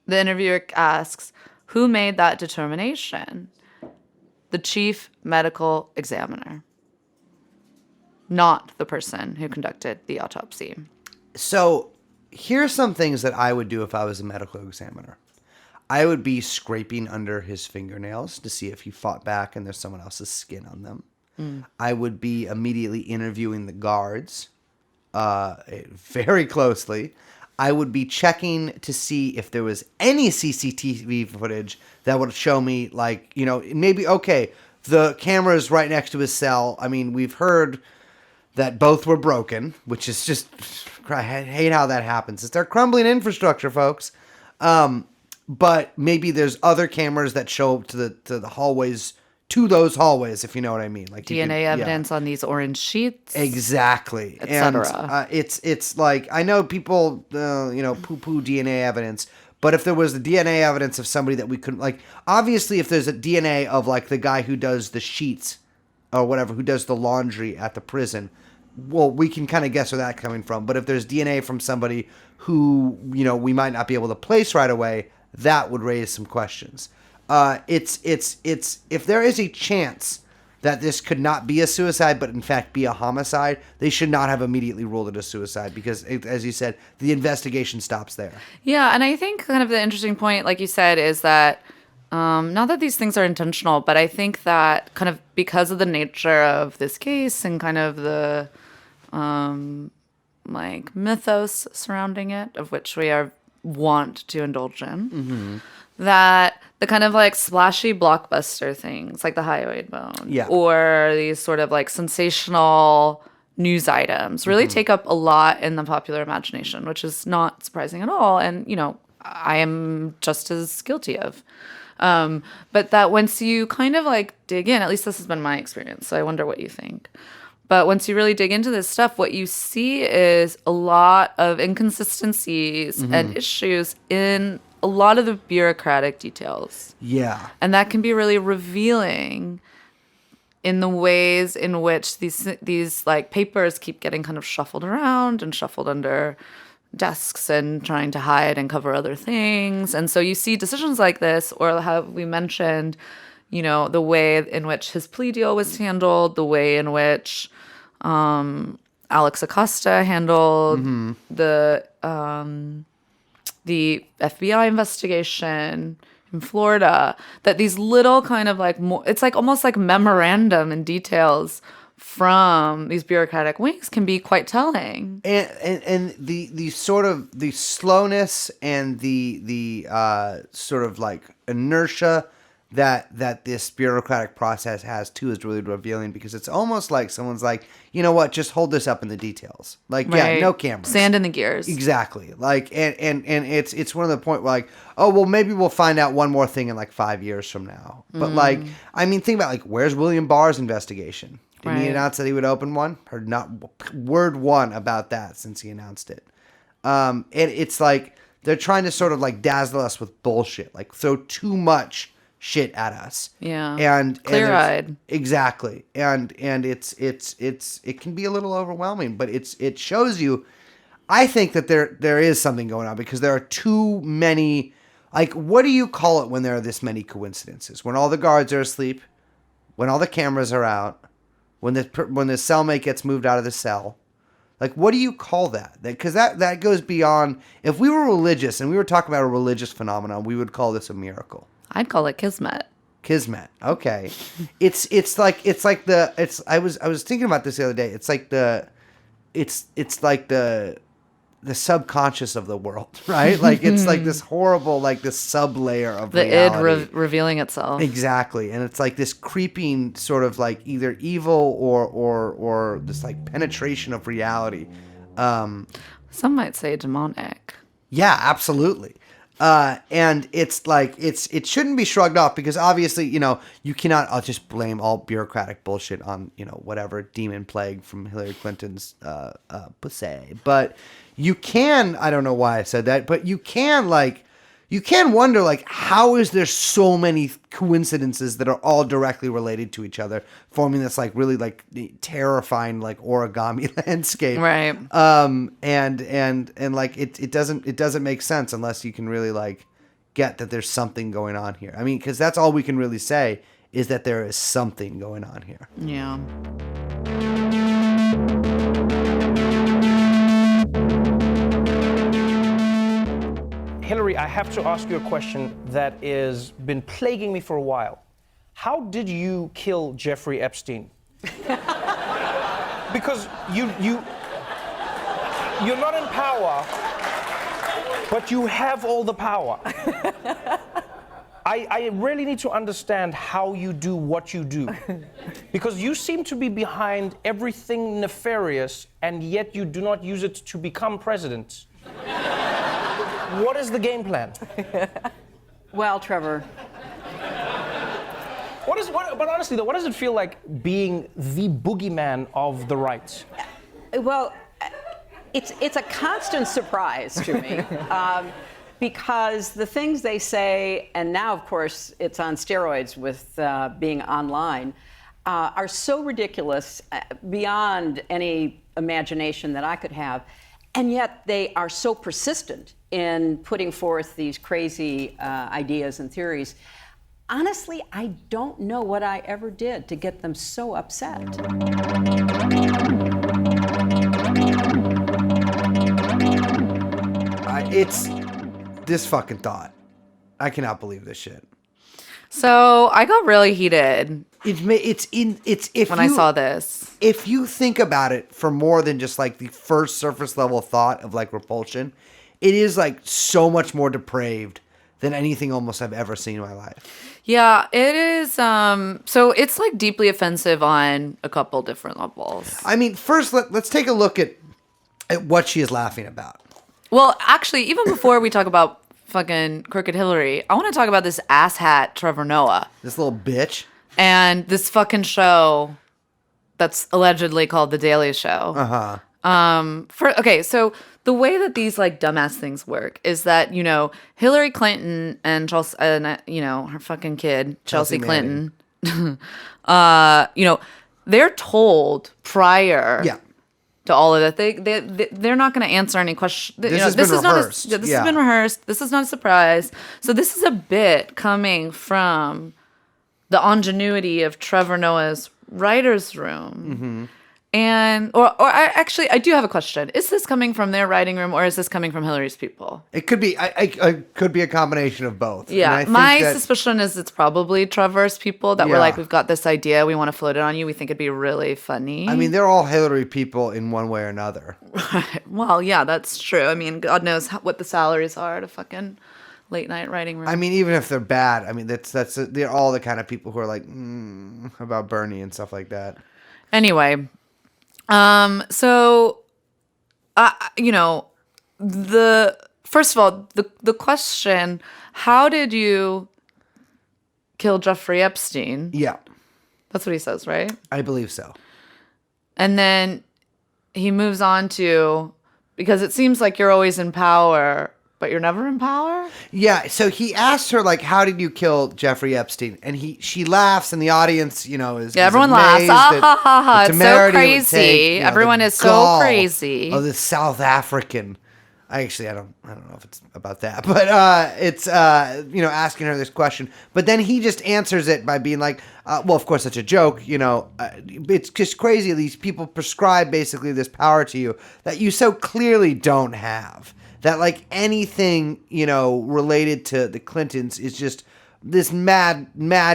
The interviewer asks, who made that determination? The chief medical examiner, not the person who conducted the autopsy. So here's some things that I would do if I was a medical examiner. I would be scraping under his fingernails to see if he fought back and there's someone else's skin on them. I would be immediately interviewing the guards very closely. I would be checking to see if there was any CCTV footage that would show me, like, maybe, okay, the camera's right next to his cell. I mean, we've heard that both were broken, which is just, I hate how that happens. It's their crumbling infrastructure, folks. But maybe there's other cameras that show up to the hallways, to those hallways, if you know what I mean. Like DNA evidence on these orange sheets. Exactly. Etc. It's like, I know people, poo-poo DNA evidence, but if there was the DNA evidence of somebody that we couldn't, like, obviously if there's a DNA of, like, the guy who does the sheets or whatever, who does the laundry at the prison, well, we can kind of guess where that's coming from. But if there's DNA from somebody who, we might not be able to place right away, that would raise some questions. It's if there is a chance that this could not be a suicide, but in fact be a homicide, they should not have immediately ruled it a suicide because, as you said, the investigation stops there. Yeah, and I think kind of the interesting point, like you said, is that not that these things are intentional, but I think that kind of because of the nature of this case and kind of the like mythos surrounding it, of which we are want to indulge in, that the kind of like splashy blockbuster things like the hyoid bone or these sort of like sensational news items really take up a lot in the popular imagination, which is not surprising at all. And, I am just as guilty of. But that once you kind of like dig in, at least this has been my experience, so I wonder what you think. But once you really dig into this stuff, what you see is a lot of inconsistencies and issues in a lot of the bureaucratic details. Yeah. And that can be really revealing in the ways in which these like papers keep getting kind of shuffled around and shuffled under desks and trying to hide and cover other things. And so you see decisions like this, or how we mentioned, the way in which his plea deal was handled, the way in which Alex Acosta handled the FBI investigation in Florida, that these little kind of like, it's like almost like memorandum and details from these bureaucratic wings can be quite telling. And the sort of the slowness and the sort of like inertia that this bureaucratic process has too is really revealing, because it's almost like someone's like, you know what, just hold this up in the details. Like, yeah, no cameras. Sand in the gears. Exactly. Like, and it's one of the point where like, oh, well, maybe we'll find out one more thing in like 5 years from now. But like, I mean, think about like, where's William Barr's investigation? Didn't he announce that he would open one? Heard not word one about that since he announced it. And it's like, they're trying to sort of like dazzle us with bullshit, like throw too much shit at us. Yeah. And clear-eyed. Exactly. And it can be a little overwhelming, but it shows you, I think that there is something going on, because there are too many, like, what do you call it when there are this many coincidences? When all the guards are asleep, when all the cameras are out, when the cellmate gets moved out of the cell. Like, what do you call that? Because that goes beyond, if we were religious and we were talking about a religious phenomenon, we would call this a miracle. I'd call it kismet. Kismet. Okay. I was thinking about this the other day. It's like the subconscious of the world, right? Like, it's like this horrible, like this sub-layer of the reality. id revealing itself. Exactly. And it's like this creeping sort of like either evil or this like penetration of reality. Some might say demonic. Yeah, absolutely. And it's like, it shouldn't be shrugged off, because obviously, you cannot, I'll just blame all bureaucratic bullshit on, whatever demon plague from Hillary Clinton's, pussy. But you can, I don't know why I said that, but you can wonder, like, how is there so many coincidences that are all directly related to each other, forming this, like, really, like, terrifying, like, origami landscape. Right. And like, it doesn't make sense unless you can really, like, get that there's something going on here. I mean, because that's all we can really say, is that there is something going on here. Yeah. Hillary, I have to ask you a question that has been plaguing me for a while. How did you kill Jeffrey Epstein? Because you're not in power, but you have all the power. I really need to understand how you do what you do. Because you seem to be behind everything nefarious, and yet you do not use it to become president. What is the game plan? Well, Trevor. But honestly, though, what does it feel like being the boogeyman of the right? Well, it's a constant surprise to me. Because the things they say, and now, of course, it's on steroids with being online, are so ridiculous beyond any imagination that I could have. And yet they are so persistent in putting forth these crazy ideas and theories. Honestly, I don't know what I ever did to get them so upset. It's this fucking thought. I cannot believe this shit. So I got really heated when I saw this. If you think about it for more than just like the first surface level thought of like repulsion, it is like so much more depraved than anything almost I've ever seen in my life. Yeah, it is. So it's like deeply offensive on a couple different levels. I mean, first let's take a look at what she is laughing about. Well, actually, even before we talk about fucking Crooked Hillary, I want to talk about this asshat Trevor Noah. This little bitch. And this fucking show that's allegedly called The Daily Show. So the way that these like dumbass things work is that, you know, Hillary Clinton and Chelsea, you know, her fucking kid, Chelsea Clinton, you know, they're told prior to all of that. They're not going to answer any questions. This has been rehearsed. This has been rehearsed. This is not a surprise. So this is a bit coming from the ingenuity of Trevor Noah's writer's room. And I do have a question. Is this coming from their writing room or is this coming from Hillary's people? It could be. I could be a combination of both. Yeah, And I think my that- suspicion is it's probably Trevor's people that were like, we've got this idea, we want to float it on you. We think it'd be really funny. I mean, they're all Hillary people in one way or another. Well, yeah, that's true. I mean, God knows what the salaries are at a fucking late night writing room. I mean, even if they're bad, I mean, they're all the kind of people who are like about Bernie and stuff like that. Anyway, you know, first of all, the question, how did you kill Jeffrey Epstein? Yeah, That's what he says, right? I believe so. And then he moves on to, because it seems like you're always in power, but you're never in power? Yeah, so he asked her, like, how did you kill Jeffrey Epstein? And she laughs, and the audience, you know, is everyone amazed laughs. at Ha ha ha! the It's so temerity it would crazy. take, you know, Everyone the is so gall crazy. of the South African. I don't know if it's about that, but it's you know, asking her this question. But then he just answers it by being like, well, of course it's a joke, you know. It's just crazy. These people prescribe basically this power to you that you so clearly don't have. That like anything, you know, related to the Clintons is just this mad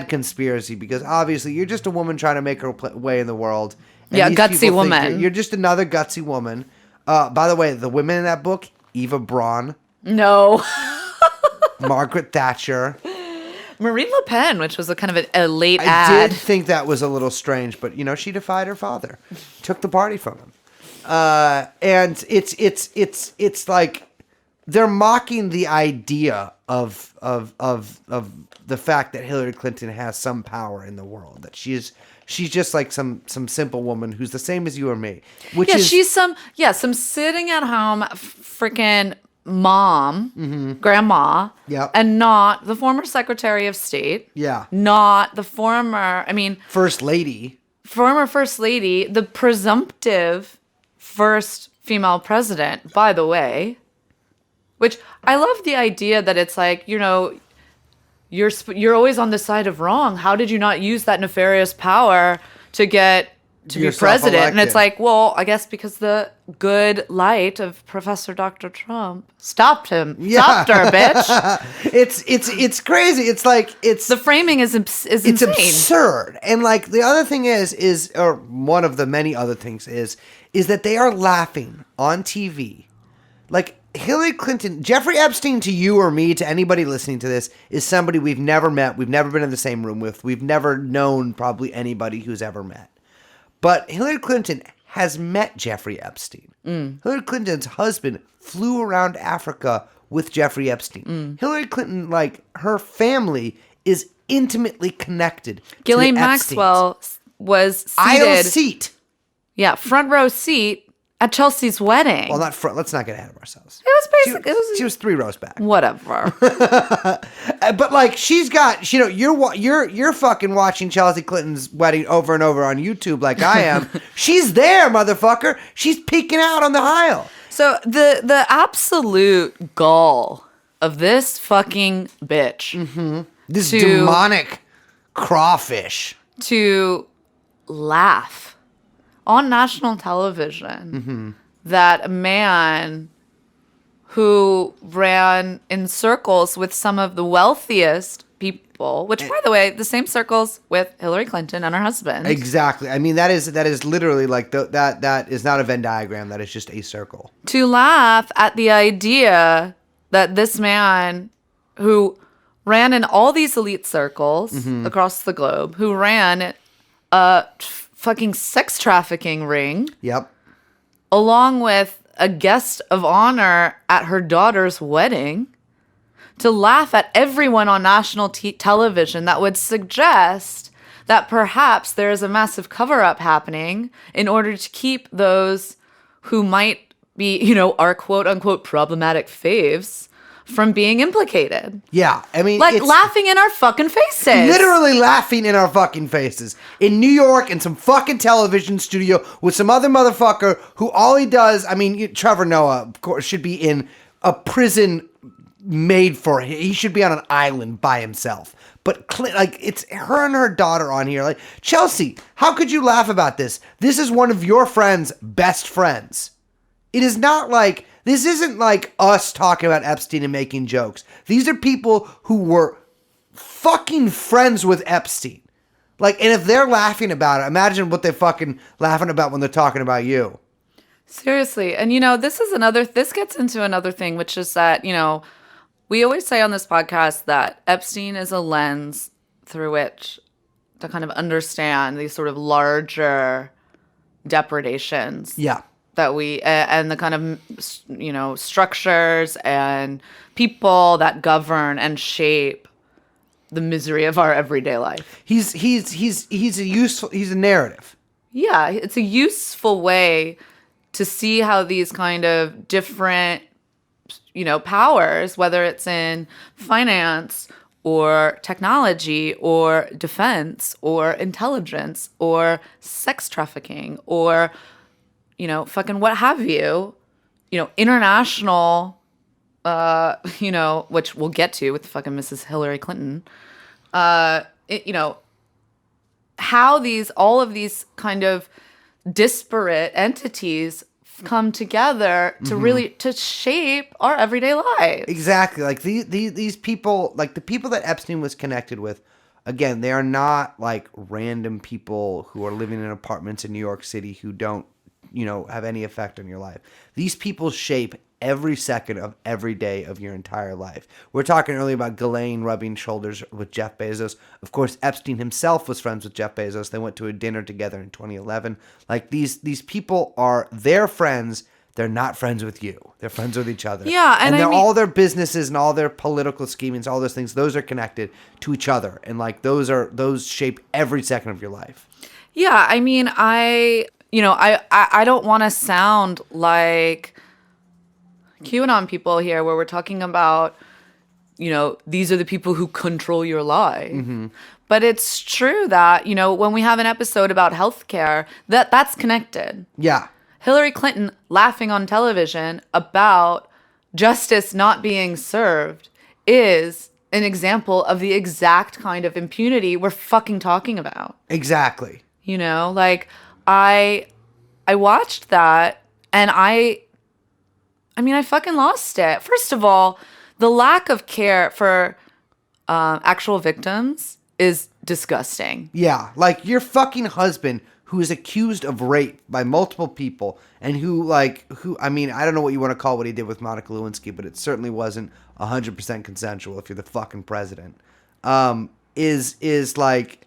conspiracy, because obviously you're just a woman trying to make her way in the world. And Yeah, these gutsy people think woman. You're just another gutsy woman. By the way, the women in that book, Eva Braun, No. Margaret Thatcher. Marine Le Pen, which was a kind of a late I ad. did think that was a little strange, but you know, she defied her father, took the party from him, and it's like they're mocking the idea of the fact that Hillary Clinton has some power in the world, that she's just like some simple woman who's the same as you or me, which is she's some sitting at home freaking mom, grandma, Yep. and not the former Secretary of State, Yeah. not the former, first lady. former First Lady, the presumptive first female president, by the way. Which I love the idea that it's like, you know, you're always on the side of wrong. How did you not use that nefarious power to get to be Yourself president? And elected. it's like, well, I guess because the good light of Professor Dr. Trump stopped him. Yeah. Stopped her, bitch. It's crazy. It's like The framing is it's insane. absurd. And like the other thing is, or one of the many other things is that they are laughing on TV. Like Hillary Clinton, Jeffrey Epstein, to you or me, to anybody listening to this, is somebody we've never met. We've never been in the same room with. We've never known probably anybody who's ever met. But Hillary Clinton has met Jeffrey Epstein. Hillary Clinton's husband flew around Africa with Jeffrey Epstein. Hillary Clinton, like, her family is intimately connected to Ghislane the Maxwell was seated. aisle seat. Yeah, front row seat at Chelsea's wedding. Well, not front. Let's not get ahead of ourselves. It was basically. She was 3 rows back. Whatever. But like she's got, you know, you're fucking watching Chelsea Clinton's wedding over and over on YouTube like I am. She's there, motherfucker. She's peeking out on the aisle. So the absolute gall of this fucking bitch This To- demonic crawfish. to laugh on national television that a man who ran in circles with some of the wealthiest people, which, by the way, the same circles with Hillary Clinton and her husband. Exactly. I mean, that is literally like that is not a Venn diagram. That is just a circle. To laugh at the idea that this man who ran in all these elite circles across the globe, who ran a fucking sex trafficking ring, Yep. along with a guest of honor at her daughter's wedding, to laugh at everyone on national television that would suggest that perhaps there is a massive cover-up happening in order to keep those who might be, our quote-unquote problematic faves from being implicated. Yeah, I mean, Like it's laughing in our fucking faces. literally laughing in our fucking faces. In New York, in some fucking television studio with some other motherfucker who all he does, I mean, Trevor Noah, of course, should be in a prison made for him. He should be on an island by himself. But it's her and her daughter on here. Like, Chelsea, how could you laugh about this? This is one of your friend's best friends. It is not like, this isn't like us talking about Epstein and making jokes. These are people who were fucking friends with Epstein. Like, and if they're laughing about it, imagine what they're fucking laughing about when they're talking about you. Seriously. And, this gets into another thing, which is that, we always say on this podcast that Epstein is a lens through which to kind of understand these sort of larger depredations. Yeah. That we, and the kind of, structures and people that govern and shape the misery of our everyday life. He's a narrative. Yeah, it's a useful way to see how these kind of different, powers, whether it's in finance or technology or defense or intelligence or sex trafficking or, fucking what have you, international, which we'll get to with fucking Mrs. Hillary Clinton, how all of these kind of disparate entities come together to really to shape our everyday lives. Exactly. Like these people, like the people that Epstein was connected with, again, they are not like random people who are living in apartments in New York City who don't, have any effect on your life. These people shape every second of every day of your entire life. We're talking earlier about Ghislane rubbing shoulders with Jeff Bezos. Of course, Epstein himself was friends with Jeff Bezos. They went to a dinner together in 2011. Like these people are their friends. They're not friends with you. They're friends with each other. Yeah, and all their businesses and all their political schemings, all those things, those are connected to each other. And like those shape every second of your life. Yeah, I mean, I don't want to sound like QAnon people here where we're talking about, these are the people who control your life. Mm-hmm. But it's true that, when we have an episode about healthcare, that's connected. Yeah. Hillary Clinton laughing on television about justice not being served is an example of the exact kind of impunity we're fucking talking about. Exactly. I watched that and I fucking lost it. First of all, the lack of care for actual victims is disgusting. Yeah, like your fucking husband who is accused of rape by multiple people and who I don't know what you want to call what he did with Monica Lewinsky, but it certainly wasn't 100% consensual if you're the fucking president. Is like...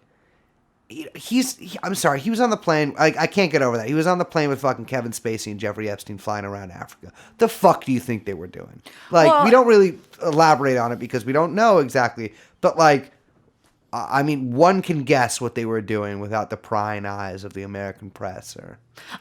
I'm sorry, he was on the plane. I can't get over that. He was on the plane with fucking Kevin Spacey and Jeffrey Epstein flying around Africa. The fuck do you think they were doing? We don't really elaborate on it because we don't know exactly. But one can guess what they were doing without the prying eyes of the American press.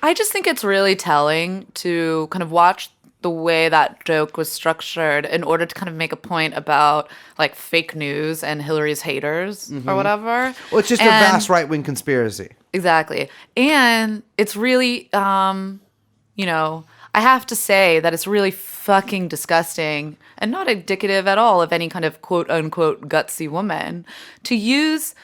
I just think it's really telling to kind of watch the way that joke was structured in order to kind of make a point about like fake news and Hillary's haters or whatever. Well, it's just a vast right-wing conspiracy. Exactly. And it's really, I have to say that it's really fucking disgusting and not indicative at all of any kind of quote unquote gutsy woman to use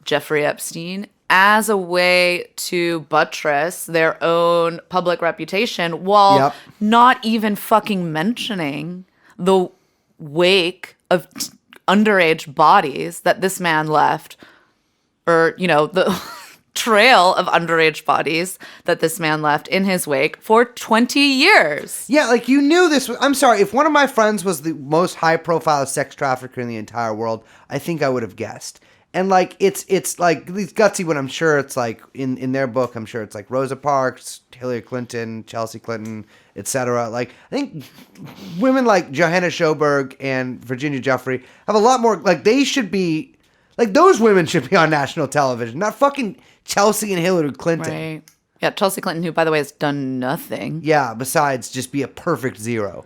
Jeffrey Epstein as a way to buttress their own public reputation while not even fucking mentioning the wake of underage bodies that this man left, or, the trail of underage bodies that this man left in his wake for 20 years. Yeah, like you knew this. I'm sorry, if one of my friends was the most high-profile sex trafficker in the entire world, I think I would have guessed. And like it's like these Gutsy when I'm sure it's like in their book, I'm sure it's like Rosa Parks, Hillary Clinton, Chelsea Clinton, etc. Like I think women like Johanna Schoberg and Virginia Giuffre have a lot more, like they should be Like, those women should be on national television, not fucking Chelsea and Hillary Clinton. Right. Yeah, Chelsea Clinton, who, by the way, has done nothing. Yeah, besides just be a perfect zero.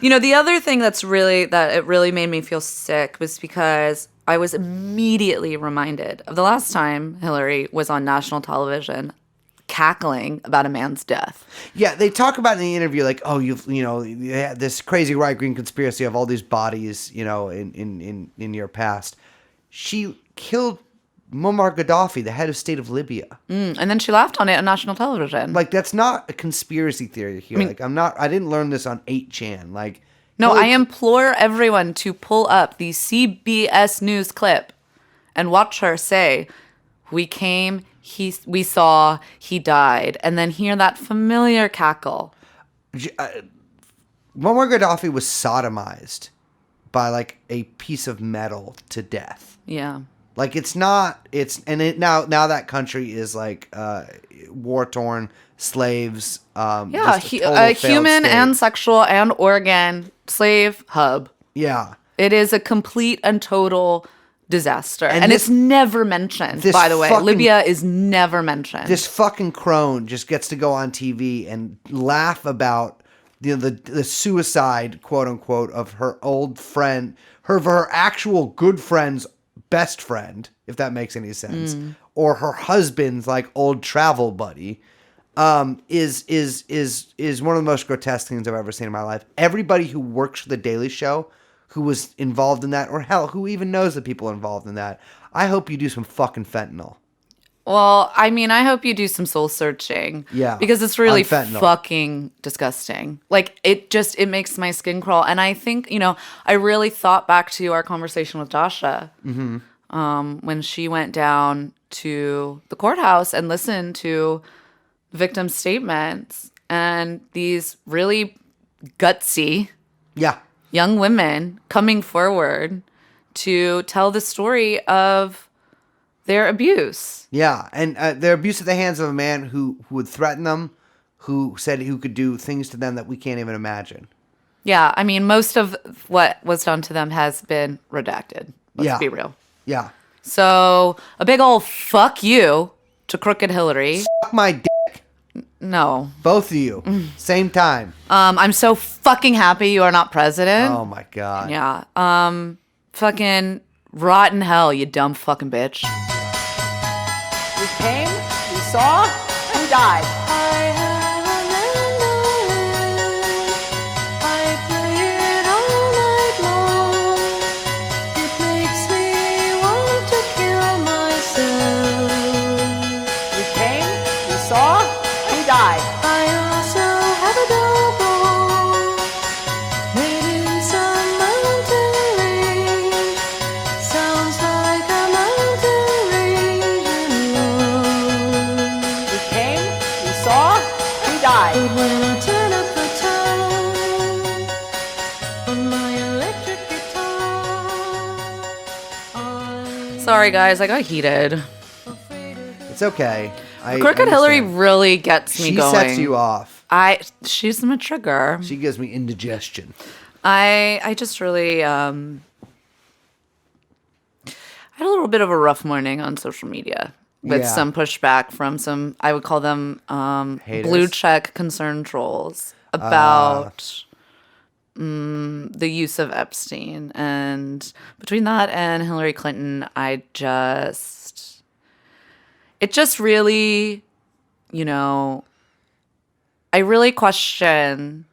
You know, the other thing that it really made me feel sick was because I was immediately reminded of the last time Hillary was on national television cackling about a man's death. Yeah, they talk about in the interview like, oh, you had this crazy right-wing conspiracy of all these bodies, in your past. She killed Muammar Gaddafi, the head of state of Libya. And then she laughed on it on national television. Like, that's not a conspiracy theory here. I didn't learn this on 8chan. Like, no, I implore everyone to pull up the CBS News clip and watch her say, we came, we saw, he died, and then hear that familiar cackle. Muammar Gaddafi was sodomized by, like, a piece of metal to death. Yeah. Like, now that country is like war-torn slaves. Yeah, just a total failed human state. and sexual and organ slave hub. Yeah. It is a complete and total disaster. And it's never mentioned, by the way. Libya is never mentioned. This fucking crone just gets to go on TV and laugh about the suicide, quote unquote, of her old friend, her actual good friend's best friend, if that makes any sense, or her husband's like old travel buddy, is one of the most grotesque things I've ever seen in my life. Everybody who works for the Daily Show, who was involved in that, or hell, who even knows the people involved in that, I hope you do some fucking fentanyl. Well, I mean, I hope you do some soul searching. Yeah, because it's really on fentanyl. fucking disgusting. Like, it makes my skin crawl. And I think, I really thought back to our conversation with Dasha when she went down to the courthouse and listened to victims' statements and these really gutsy young women coming forward to tell the story of their abuse. Yeah, and their abuse at the hands of a man who would threaten them, who said he could do things to them that we can't even imagine. Yeah, I mean, most of what was done to them has been redacted. Let's be real. Yeah. So, a big old fuck you to Crooked Hillary. Suck my dick. No. Both of you. Same time. I'm so fucking happy you are not president. Oh my God. Yeah. Fucking rotten hell, you dumb fucking bitch. We came, we saw, and died. Sorry, guys, I got heated. It's okay. Crooked Hillary really gets me going. She sets you off. She's my trigger. She gives me indigestion. I just really had a little bit of a rough morning on social media with some pushback from some, I would call them blue check concern trolls about the use of Epstein. And between that and Hillary Clinton, it just really, I really question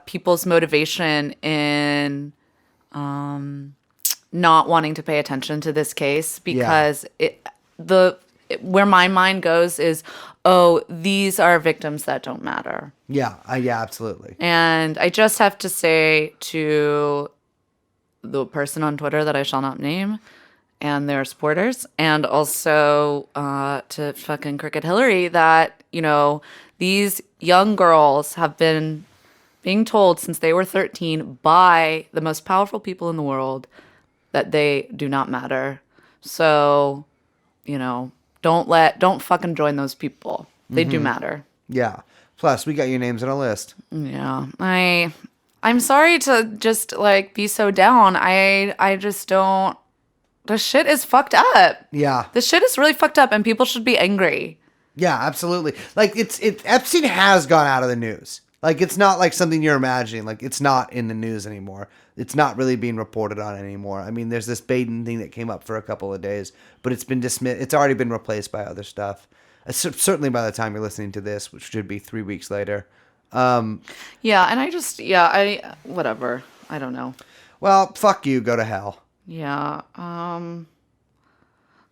people's motivation in not wanting to pay attention to this case, because where my mind goes is, oh, these are victims that don't matter. Yeah, absolutely. And I just have to say to the person on Twitter that I shall not name and their supporters, and also to fucking Crooked Hillary, that, these young girls have been being told since they were 13 by the most powerful people in the world that they do not matter. So, don't fucking join those people. They do matter. Yeah. Plus, we got your names on a list. Yeah. I I'm sorry to just like be so down. I just don't. The shit is fucked up. Yeah. The shit is really fucked up, and people should be angry. Yeah, absolutely. Like Epstein has gone out of the news. Like it's not like something you're imagining. Like it's not in the news anymore. It's not really being reported on anymore. I mean, there's this Baden thing that came up for a couple of days, but it's been dismissed. It's already been replaced by other stuff. Certainly by the time you're listening to this, which should be 3 weeks later. Yeah, and whatever. I don't know. Well, fuck you. Go to hell. Yeah.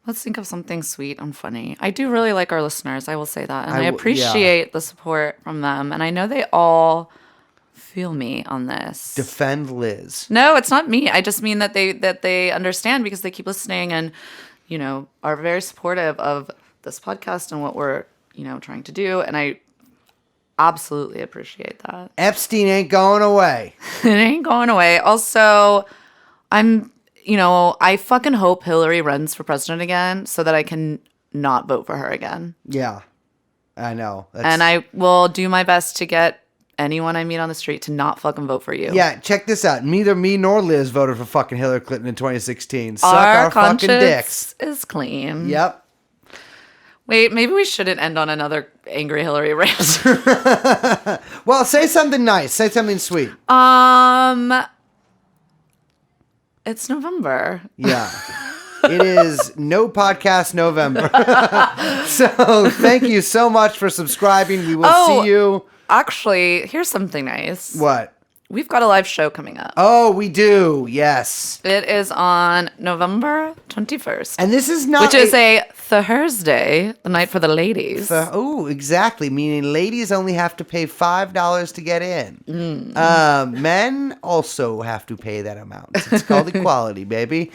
Let's think of something sweet and funny. I do really like our listeners. I will say that, and I appreciate the support from them. And I know they all feel me on this. Defend Liz. No, it's not me. I just mean that they understand because they keep listening and are very supportive of this podcast and what we're trying to do. And I absolutely appreciate that. Epstein ain't going away. It ain't going away. Also, I fucking hope Hillary runs for president again so that I can not vote for her again. Yeah, I know. And I will do my best to get anyone I meet on the street to not fucking vote for you. Yeah, check this out. Neither me nor Liz voted for fucking Hillary Clinton in 2016. Suck our fucking dicks. Is clean. Yep. Wait, maybe we shouldn't end on another angry Hillary rant. Well, say something nice. Say something sweet. It's November. Yeah. It is No Podcast November. So thank you so much for subscribing. We will see you. Actually, here's something nice. What? We've got a live show coming up. Oh, we do. Yes. It is on November 21st. And this is not... Which is a Thursday, the night for the ladies. Oh, exactly. Meaning ladies only have to pay $5 to get in. Men also have to pay that amount. It's called equality, baby.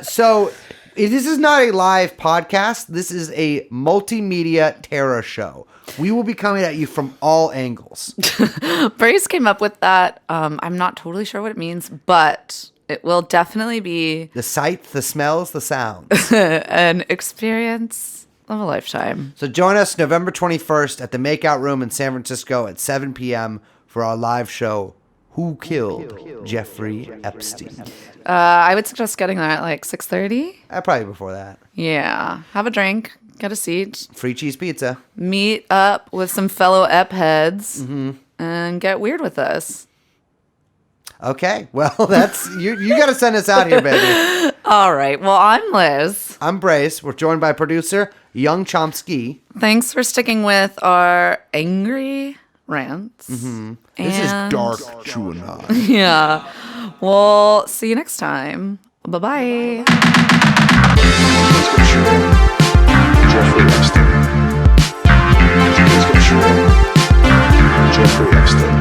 So this is not a live podcast. This is a multimedia terror show. We will be coming at you from all angles. Brace came up with that. I'm not totally sure what it means, but it will definitely be The sights, the smells, the sounds. an experience of a lifetime. So join us November 21st at the Makeout Room in San Francisco at 7 p.m. for our live show, Who Killed Jeffrey Epstein? I would suggest getting there at like 6:30. Probably before that. Yeah. Have a drink. Get a seat. Free cheese pizza. Meet up with some fellow Ep heads and get weird with us. Okay. Well, that's you got to send us out here, baby. All right. Well, I'm Liz. I'm Brace. We're joined by producer Young Chomsky. Thanks for sticking with our angry rants. This is dark TrueAnon. Yeah. We'll see you next time. Bye-bye. Jeffrey Epstein. Jeffrey Epstein.